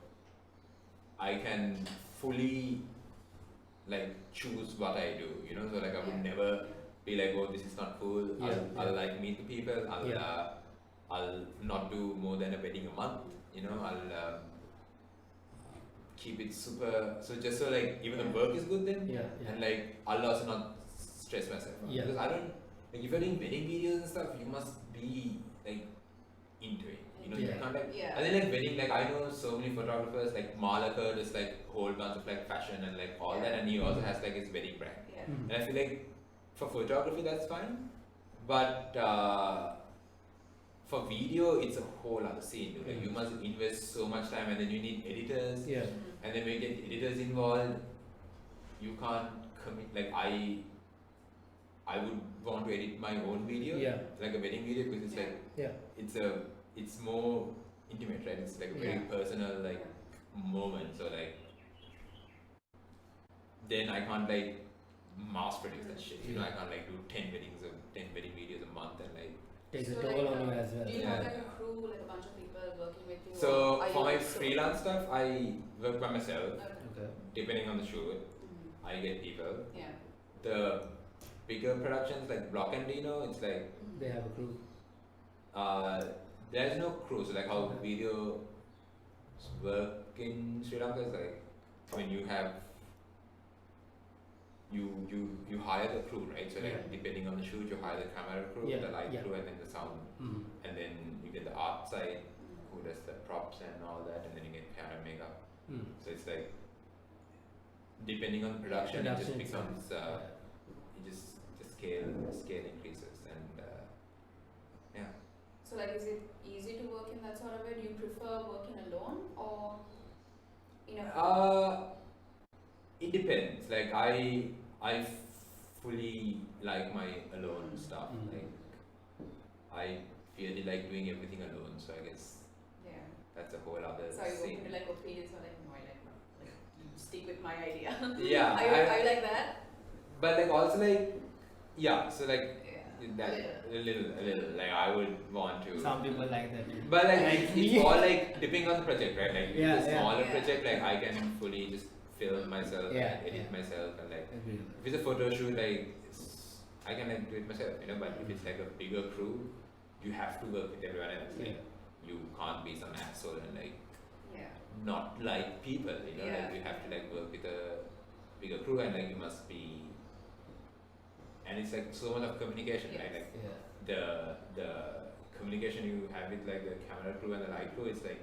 I can fully like choose what I do, you know. So like I would never be like, oh, this is not cool. I'll like meet the people. I'll not do more than a wedding a month, you know. I'll keep it super. So just so like even the work is good then. And like I'll also not stress myself because I don't like if you're doing wedding videos and stuff, you must be like into it. You know, you can't like, and then like wedding, like I know so many photographers, like Malaka does like whole bunch of like fashion and like all that, and he also has like his wedding brand. And I feel like for photography that's fine, but for video it's a whole other scene. Dude. Like you must invest so much time, and then you need editors, and then when you get editors involved, you can't commit. Like I would want to edit my own video, like a wedding video, because it's like it's more intimate, right? It's like a very personal like moment. So like then I can't like mass produce that shit. You know, I can't like do 10 wedding videos a month and like takes a toll on you as well. Do you have like a crew, like a bunch of people working with you? So for my freelance stuff, I work by myself. Okay. Depending on the shoot, I get people. Yeah. The bigger productions like Block and Dino, it's like They have a crew. there's no crew. So like how video work in Sri Lanka is like when you have you hire the crew, right? So like depending on the shoot, you hire the camera crew, the light crew, and then the sound, and then you get the art side, who does the props and all that, and then you get camera makeup. So it's like depending on the production, it just becomes it just the scale increases, and yeah. So like, is it easy to work in that sort of way? Do you prefer working alone or in a It depends. Like I fully like my alone stuff. Like I really like doing everything alone. So I guess that's a whole other So are you scene. open to like opinions or like no, I like stick with my idea? Yeah. Are you like that? But like also like so like that A a little like I would want to. Some people like that. But like Like it's me. all like depending on the project, right? Like Yeah, the smaller yeah. project, like I can fully just film myself, and edit myself, and like Agree. if it's a photo shoot, like I can like do it myself, you know. But if it's like a bigger crew, you have to work with everyone else. Like you can't be some asshole and like not like people, you know. Like you have to like work with a bigger crew, and like you must be. And it's like so much of communication, right? Like the communication you have with like the camera crew and the light crew, it's like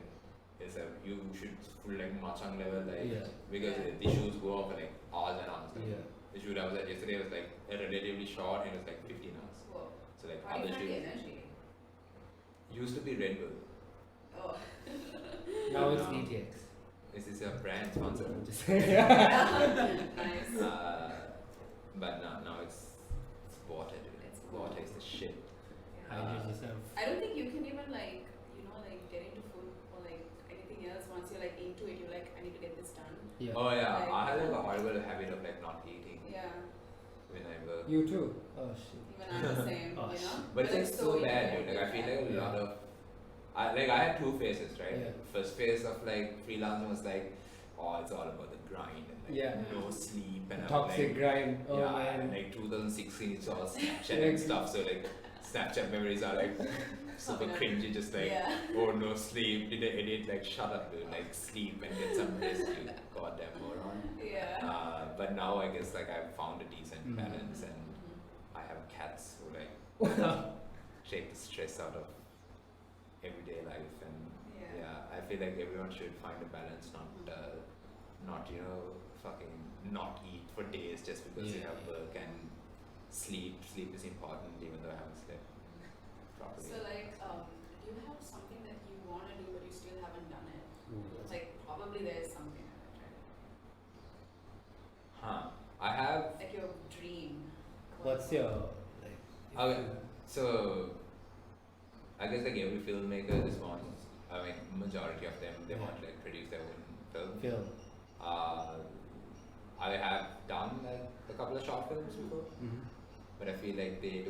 you should full like machang level, like because the shoots go on for like hours and hours. Like, the shoot I was at yesterday was like relatively short, and it was like 15 hours. Whoa. So like How do other you find the shoots energy? used to be Red Bull. Oh. Now it's DTX. This is a brand sponsor. Nice. But now it's water, dude. Water is the shit. Hydrate yourself. I don't think you can even like, like get into food or like anything else once you're like into it. You're like, I need to get this done. Oh yeah, Like, I have like a horrible habit of like not eating Yeah. when I work. You too. Oh shit. Even I'm the same, Oh, you know. But it's like so bad, dude. irritating. Like I feel like a lot of, I had two phases, right? First phase of like freelancing was like, oh, it's all about the grind and like no sleep and Toxic like, grind. Oh man. and like 2016 it's all Snapchat and stuff. So like Snapchat memories are like super cringy, just like oh no sleep, did I edit? Like shut up, dude. Like sleep and get some rest, you goddamn moron. But now I guess like I've found a decent balance, and I have cats who like take the stress out of everyday life, and I feel like everyone should find a balance, not fucking not eat for days just because you have work, and sleep is important even though I haven't slept properly. So like, do you have something that you want to do but you still haven't done it? Like probably there's something like that, right? I have Like your dream. What's your like? okay. So I guess like every filmmaker just wants, I mean, majority of them, they want like produce their own film. I have done like a couple of short films before, but I feel like they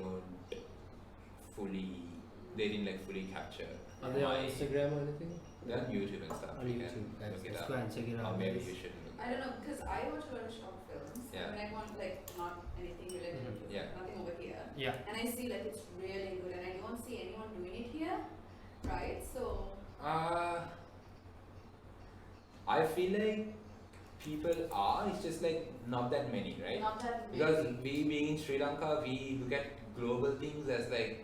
didn't like fully capture. Are they on Instagram or anything? They're on YouTube and stuff. On YouTube, let's go and check it out. Or maybe you should look I don't know, because I watch a lot of short films. Yeah. I mean, I want like not anything related to nothing over here. Yeah. And I see like it's really good, and I don't see anyone doing it here, right? So. I feel like people are, it's just like not that many, right? Not that many. Because we being in Sri Lanka, we look at global things as like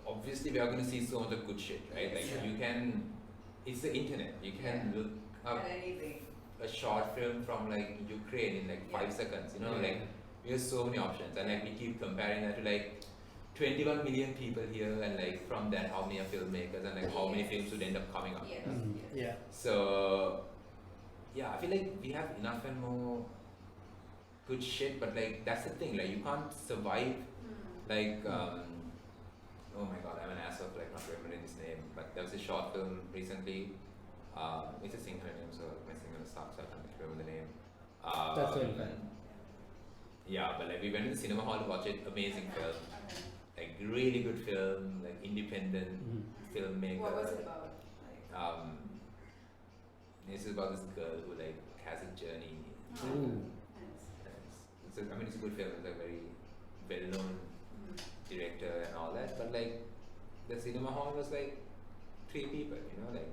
obviously we are going to see so much of good shit, right? Like you can, it's the internet, you can look up anything. a short film from like Ukraine in like 5 seconds, you know, like we have so many options, and like we keep comparing that to like 21 million people here, and like from that how many are filmmakers, and like how many films would end up coming up. Yes. So yeah, I feel like we have enough and more good shit, but like that's the thing, like you can't survive like oh my god, I'm an ass of like not remembering his name, but there was a short film recently. It's a Sinhala name, so my Sinhala sucks, so I can't remember the name. That's very fine. Yeah, but like we went to the cinema hall to watch it. Amazing film, like really good film, like independent filmmaker. What was it about? This is about this girl who like has a journey. It's a good film. It's like very well-known director and all that, but like the cinema hall was like 3 people, you know, like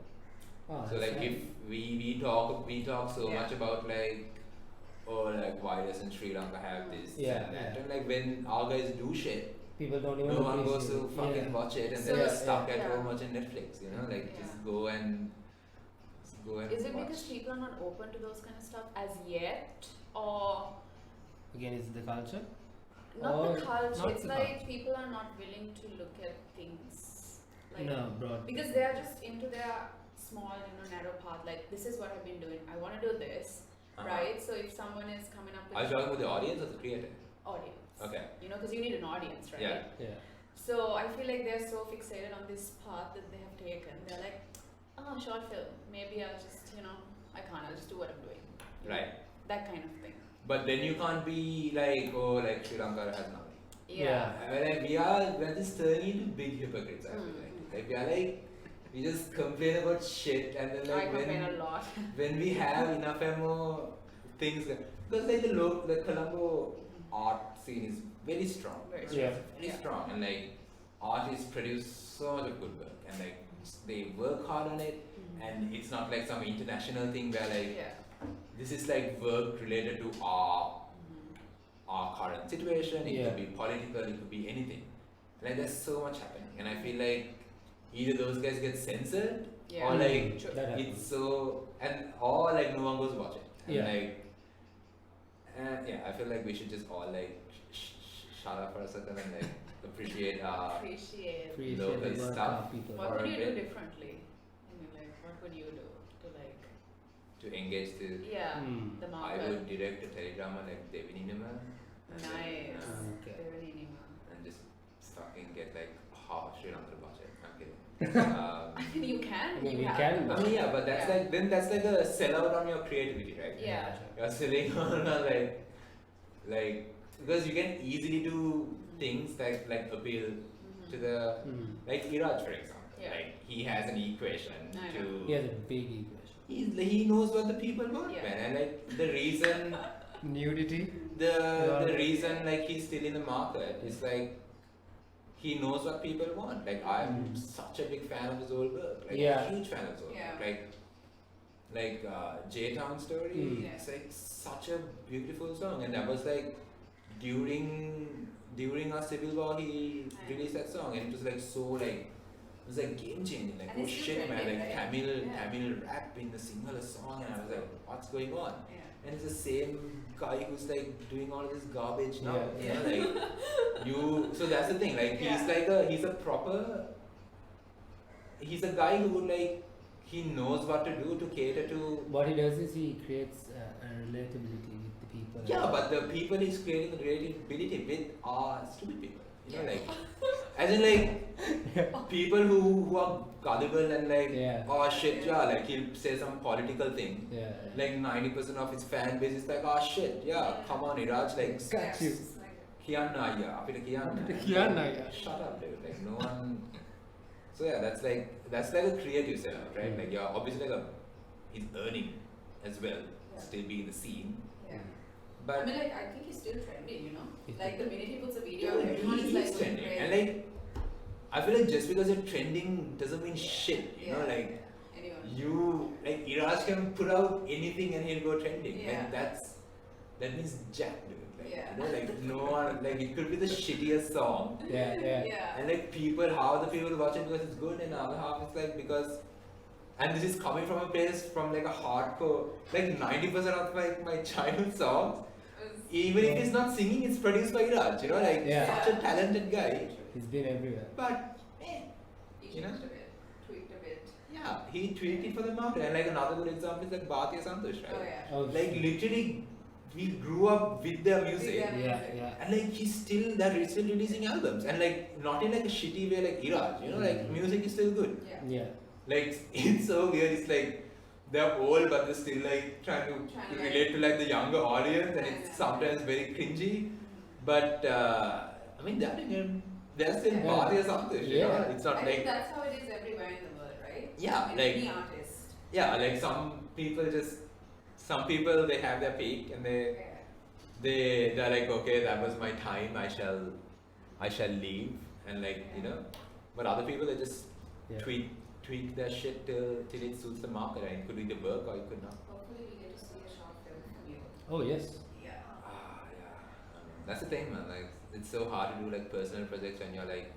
so like if we talk so much about like why doesn't Sri Lanka have this and that, and like when our guys do shit, people don't even no one goes to fucking watch it, and they're just stuck at home watching Netflix, you know, like just go and Is it watch. because people are not open to those kind of stuff as yet, or again, is it the culture? not the culture? Not It's the like culture. people are not willing to look at things like No, broad. because they are just into their small, narrow path. Like this is what I've been doing. I want to do this, right? So if someone is coming up with Are you talking about the audience or the creator? audience, Okay. because you need an audience, right? Yeah. So I feel like they're so fixated on this path that they have taken. They're like, oh, short film. Maybe I'll just, I can't. I'll just do what I'm doing. Right. That kind of thing. But then you can't be like, oh, like Sri Lanka has nothing. Yeah. I mean, like we're just turning into big hypocrites. I feel like we are like, we just complain about shit, and then like I complain a lot. when we have enough and more things, because like the Colombo art scene is very strong. Very strong, and like artists produce so much of good work, and like they work hard on it, and it's not like some international thing where like this is like work related to our current situation. It could be political, it could be anything. Like there's so much happening, and I feel like either those guys get censored or like it's so, or like no one goes watch it. And I feel like we should just all like shut up for a second and like appreciate local stuff. What would you do differently? I mean, like, what would you do to engage the the market? I would direct a teledrama like Devinima. Nice. And just fucking get like half Sri Lanka to watch it. I'm kidding. You can. I mean, you we have can. to. I mean, but that's like then that's like a sellout on your creativity, right? Yeah. You're selling on like because you can easily do things like appeal to the like Iraj, for example. Like he has an equation to. He has a big equation. He knows what the people want, man, and like the reason nudity. The reason like he's still in the market is like he knows what people want. Like I'm such a big fan of his old work. Like a huge fan of his old work. Like J-Town Story. It's like such a beautiful song, and that was like during our civil war he released that song, and it was like so like it was like game changing. Like oh shit, man! Like Tamil rap in the Sinhala song, and I was like, what's going on? And it's the same guy who's like doing all this garbage now. You know, like so that's the thing. Like he's a guy who would like he knows what to do to cater to. What he does is he creates a relatability with the people. Yeah, but the people he's creating relatability with are stupid people. You know, like, as in like, people who are gullible and like, Yeah. oh shit, yeah, like he'll say some political thing. Yeah. Like 90% of his fan base is like, oh shit, yeah, come on, Iraj, like, Got you. Kian Naya, apita Kian Naya. Kian Naya. Shut up, dude. Like no one. So yeah, that's like a creative setup, right? Like you're obviously like he's earning as well, still being in the scene. Yeah. But I mean, like, I think he's still trending, you know? He's Like, the minute he puts a video, dude, everyone is he like, is going trending. crazy. And like, I feel like just because you're trending doesn't mean shit. You know, like Anyone. you like Iraj can put out anything and he'll go trending. Yeah. Like that means jack, dude. Like, Yeah. you know, like no one, like it could be the shittiest song. Yeah. Yeah. Yeah. And like people, half the people watch it because it's good, and the other half is like because. And this is coming from a place from like a hardcore, like 90% of my childhood songs, even if he's not singing, it's produced by Iraj. You know, like Yeah. such a talented guy. He's been everywhere. But He you know? changed a bit, tweaked a bit. yeah, he tweaked it for the market. And like another good example is like Bhatya Santosh, right? Oh, yeah. Oh, Like literally, we grew up with their music. Yeah. Yeah. Yeah. And like they're still releasing albums, and like not in like a shitty way like Iraj, you know, like music is still good. Yeah. Yeah. Like it's so weird. It's like they're old, but they're still like trying to relate to like the younger audience, and it's sometimes very cringy. But I mean, they're still Yeah. Bhatya Santosh, you know. Yeah. It's not I like think that's how it is everywhere in the world, right? Yeah, In like- any artist. yeah, like some people they have their peak and they're like, okay, that was my time. I shall leave, and like you know. But other people they just Yeah. tweak their shit till it suits the market, and it could either work or it could not. Hopefully we get to see a short film from you. Oh yes. Yeah. Yeah. That's the thing, man. Like, it's so hard to do like personal projects when you're like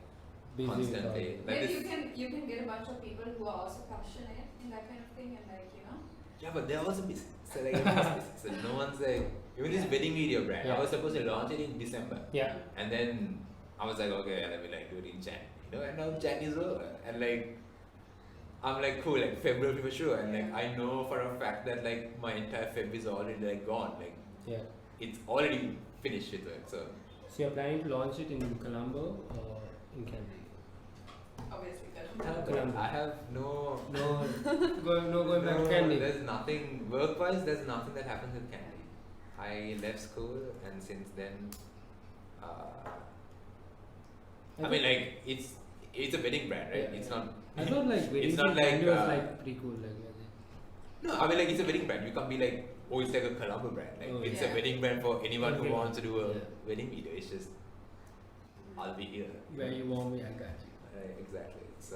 Busy with constantly. all- Like Maybe this, you can get a bunch of people who are also passionate in that kind of thing, and like, you know. yeah, but they're also busy. So like, everyone's busy. So no one's like, even this wedding video brand. I Yeah. was supposed to launch it in December, Yeah. and then I was like, okay, let me like do it in Jan. You know, and now Jan is over, and like. I'm like cool, like February for sure, and like I know for a fact that like my entire Feb is already like gone, like Yeah. it's already finished with it. So So you're planning to launch it in Colombo or in Canada? Obviously, Colombo. I have no Going back to Canada. there's nothing work-wise. There's nothing that happens with Candy. I left school, and since then, I mean, like it's a wedding brand, right? Yeah. It's not. I thought like weddings It's not in like, Canada was like pretty cool. Like No, I mean like it's a wedding brand. You can't be like, oh, it's like a Colombo brand. Like Oh, it's yeah. a wedding brand for anyone who Okay. wants to do a Yeah. wedding video. It's just, I'll be here. where you want me, I got you. Exactly. It's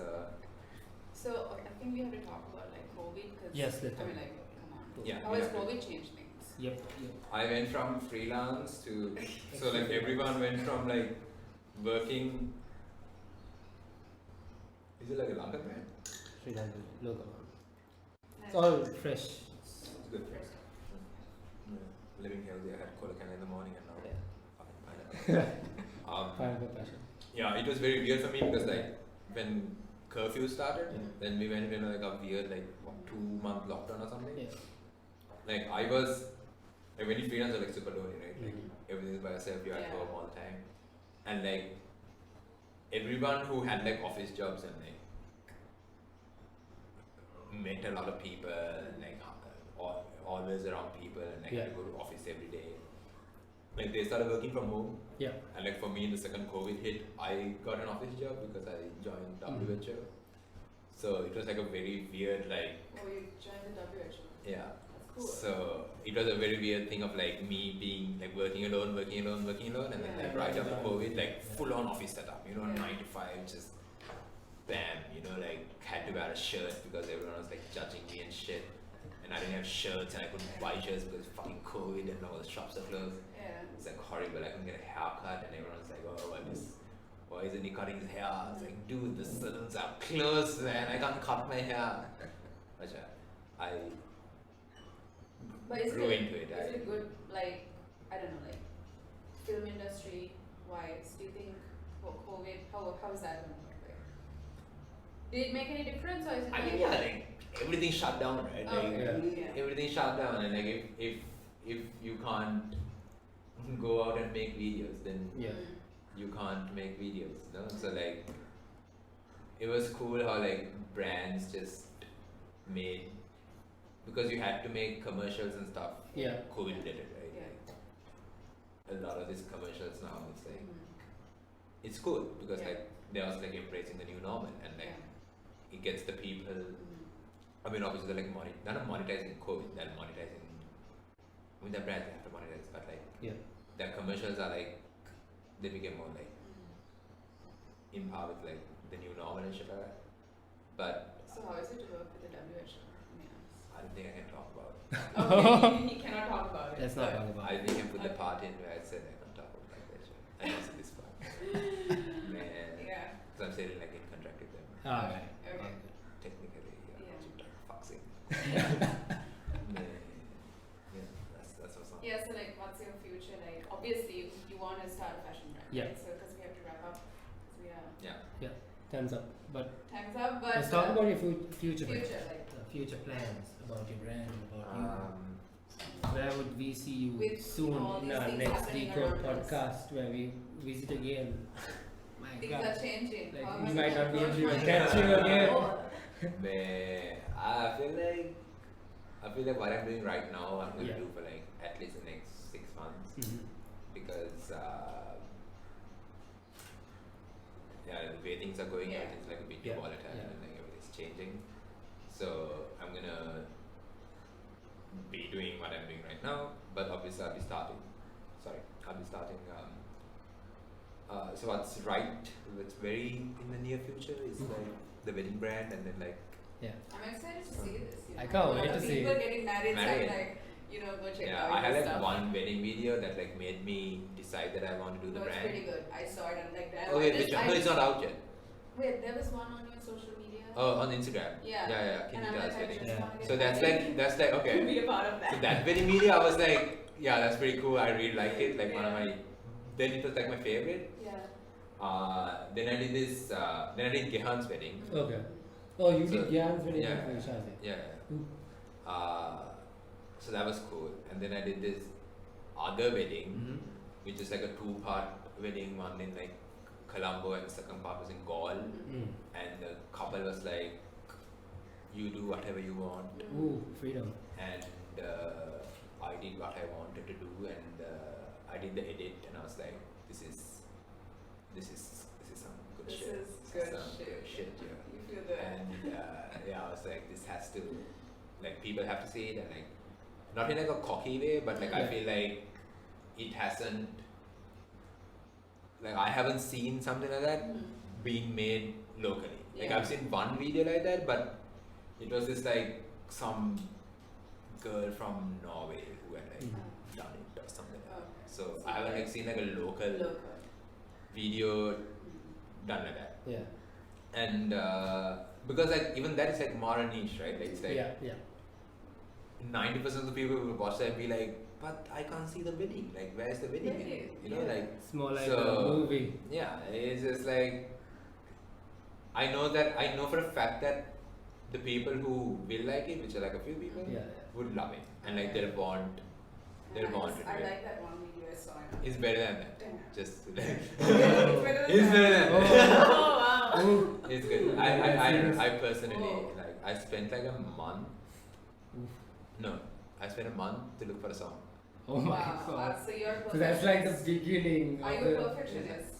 So I think we have to talk about like COVID, because Yes, let's I mean, talk. like, come on. Yeah, How we has have to. COVID changed things? Yep. I went from freelance to so like everyone went from like working. Is it like a Lanka brand? Sri Lanka logo. It's Nice. all fresh. It's good. Living healthy. I had Kolakana in the morning and now Yeah. fucking pineapple. Pineapple passion. Yeah, it was very weird for me because like when curfew started, Yeah. then we went in like a weird like 2-month lockdown or something. Yeah. Like I was like when you freelance you're like super lonely, right? Like Mhm. everything is by yourself, you're at Yeah. home all the time. And like everyone who had like office jobs and like met a lot of people and like always around people and like Yeah. had to go to office every day. Like they started working from home. Yeah. And like for me, in the second COVID hit, I got an office job because I joined WHO. So it was like a very weird, like, Oh, you joined the WHO. yeah. That's cool. So it was a very weird thing of like me being like working alone, and then like right after COVID, like full on office setup, you know, Yeah. 9 to 5, just bam, you know, like had to wear a shirt because everyone was like judging me and shit. And I didn't have shirts and I couldn't buy shirts because fucking COVID and all the shops are closed. Yeah. It's like horrible. I couldn't get a haircut, and everyone's like, "Oh, why isn't he cutting his hair?" I was like, "Dude, the salons are closed, man. I can't cut my hair." But yeah, I But is grew it, into it. is it good, like, I don't know, like, film industry wise, do you think for COVID, how is that going to look like? Did it make any difference, or is it I like, mean, yeah, like everything shut down, right? Oh, Like okay. Yeah. everything shut down, and like if you can't go out and make videos, then Yeah. you can't make videos, no? So like, it was cool how like brands just made, because you had to make commercials and stuff. Yeah. COVID did it, right? Yeah. Like, a lot of these commercials now, it's like, it's cool because Yeah. like they're also like embracing the new normal and like it gets the people. I mean, obviously they're like they're not monetizing COVID, they're monetizing. I mean, the brands they have to monetize, but like their commercials are like they became more like in par with like the new normal and shit like that. But So how is it to work with the WHO? I don't think I can talk about it. Okay, he cannot talk about it. Let's not talk about I it. think I put the part in where I said I can't talk about that shit. I answered this part. Man. Yeah. Because I'm still like in contract with them. Alright. Okay. Technically, Yeah. Foxing. Yeah, that's what's up. Yeah, so like what's your future like? Obviously you want to start a fashion brand, Yeah. right? So because we have to wrap up. So yeah. Time's up. But Time's up, but let's talk about your future plans. future, like Future plans about your brand, about you. Um, Where would we see you With soon all in these our things next happening Decode around us. podcast where we visit again? My things God. are changing. Like, How we much might not be able to approach even my- catch you again. Man, I feel like what I'm doing right now, I'm going to Yeah. do for like at least the next 6 months Mhm. because yeah, the way things are going, Yeah. everything's like a bit Yeah. volatile Yeah. and like everything's changing. So I'm gonna be doing what I'm doing right now, but obviously I'll be starting. So what's what's very in the near future is like the wedding brand, and then like Yeah. I'm excited to see this. You know? I can't A lot wait of to see people it. getting married, so I'm Married. like, go check yeah, out I had this like stuff. one wedding video that like made me decide that I want to do the No, it's brand. pretty good. I saw it and like that. Oh wait, which one? No, it's not out yet. Wait, there was one on your social media. Oh, on Instagram. Yeah. Yeah. And I'm Kinita's like, I wedding. just Yeah. wanna get So that's married. like okay. Be a part of that. So that wedding video, I was like, yeah, that's pretty cool. I really liked it. Like one of my. Then it was like my favorite. Yeah. Then I did this. Then I did Gehan's wedding. Okay. Oh, you So- did Gyan's wedding yeah. for Shazi. Yeah. Ooh. So that was cool. And then I did this other wedding, Mhm. which is like a 2-part wedding. One in like Colombo, and the second part was in Gaul. Mm. And the couple was like, "You do whatever you want." Ooh, freedom. And I did what I wanted to do, and I did the edit, and I was like, this is some good This shit. is This good some shit. good shit, yeah. You feel the. And yeah, I was like, this has to, like, people have to see it, and like, not in like a cocky way, but like I Yeah. feel like it hasn't, like I haven't seen something like that being made locally. Like Yeah. I've seen one video like that, but it was just like some girl from Norway who had like Mhm. done it or something. Oh, So I haven't like seen like a local local. video done like that. Yeah. And because like even that is like more a niche, right? Like it's like Yeah. 90% of the people will watch that and be like, but I can't see the wedding. Like where's the wedding? Wedding, You know, yeah. like It's more like So- a movie. yeah, it's just like I know for a fact that the people who will like it, which are like a few people, Yeah. would love it, and like they'll want And I it. I like that one video I saw. It's better than that. Damn. Just It's better than it's that. better than that. Oh wow. Ooh. It's good. Serious? I personally Oh. like I spent like a month. Oof. No, I spent a month to look for a song. Oh my Wow. god. So you're So that's like the perfectionist. beginning Are of you a the. perfectionist?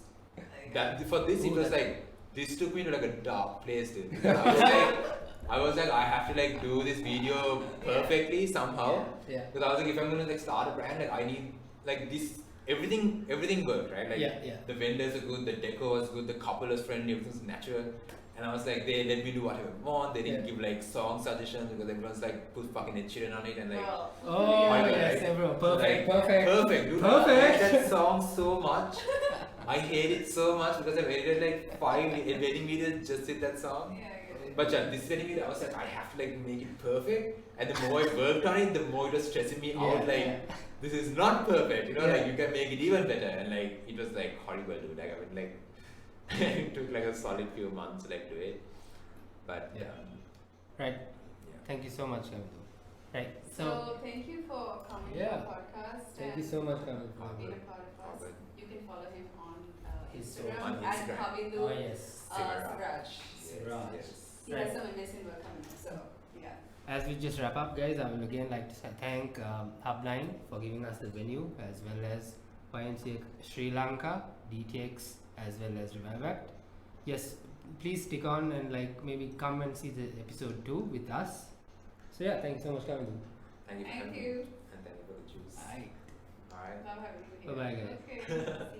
That for this it Ooh, was that- like this took me to like a dark place, dude. I was like I have to like do this video perfectly somehow. Yeah. Because I was like, if I'm gonna like start a brand, like I need like this everything worked, right? Like Yeah. the vendors are good, the decor was good, the couple was friendly, everything's natural. And I was like, they let me do whatever I want. They didn't Yeah. give like song suggestions because everyone's like put fucking Ed Sheeran on it and like Well, Oh Why not, yes, right? everyone. So, Perfect. like, Perfect. perfect, dude. Perfect. I hate that song so much. I hate it so much because I've edited like 5 wedding videos just with that song. yeah, I get it. But yeah, this wedding video, I was like, I have to like make it perfect. And the more I worked on it, the more it was stressing me out. Yeah, Like, yeah. this is not perfect. You know, Yeah. like you can make it even better. And like, it was like horrible, dude. Like, I mean, like, it took like a solid few months to like do it. But Yeah. yeah. Right. Thank you so much, Kavindu. Right. So So thank you for coming Yeah. to our podcast. thank and you so much, Kavindu. for being a part of All us. good. You can follow him on He's so Instagram on at Instagram. Kavindu Oh yes. Sivaraj. Sivaraj. Yes. He Right. has some amazing work coming up, so yeah. As we just wrap up, guys, I will again like to thank Hubline for giving us the venue, as well as YMCA Sri Lanka, DTX, as well as Revive Act. Yes, please stick on and like maybe come and see the episode 2 with us. So yeah, thank you so much, Kavindu. Thank you for Thank having me. you. And thank you for the juice. Bye. Alright. Love having you here. Bye-bye, guys. Okay. See you.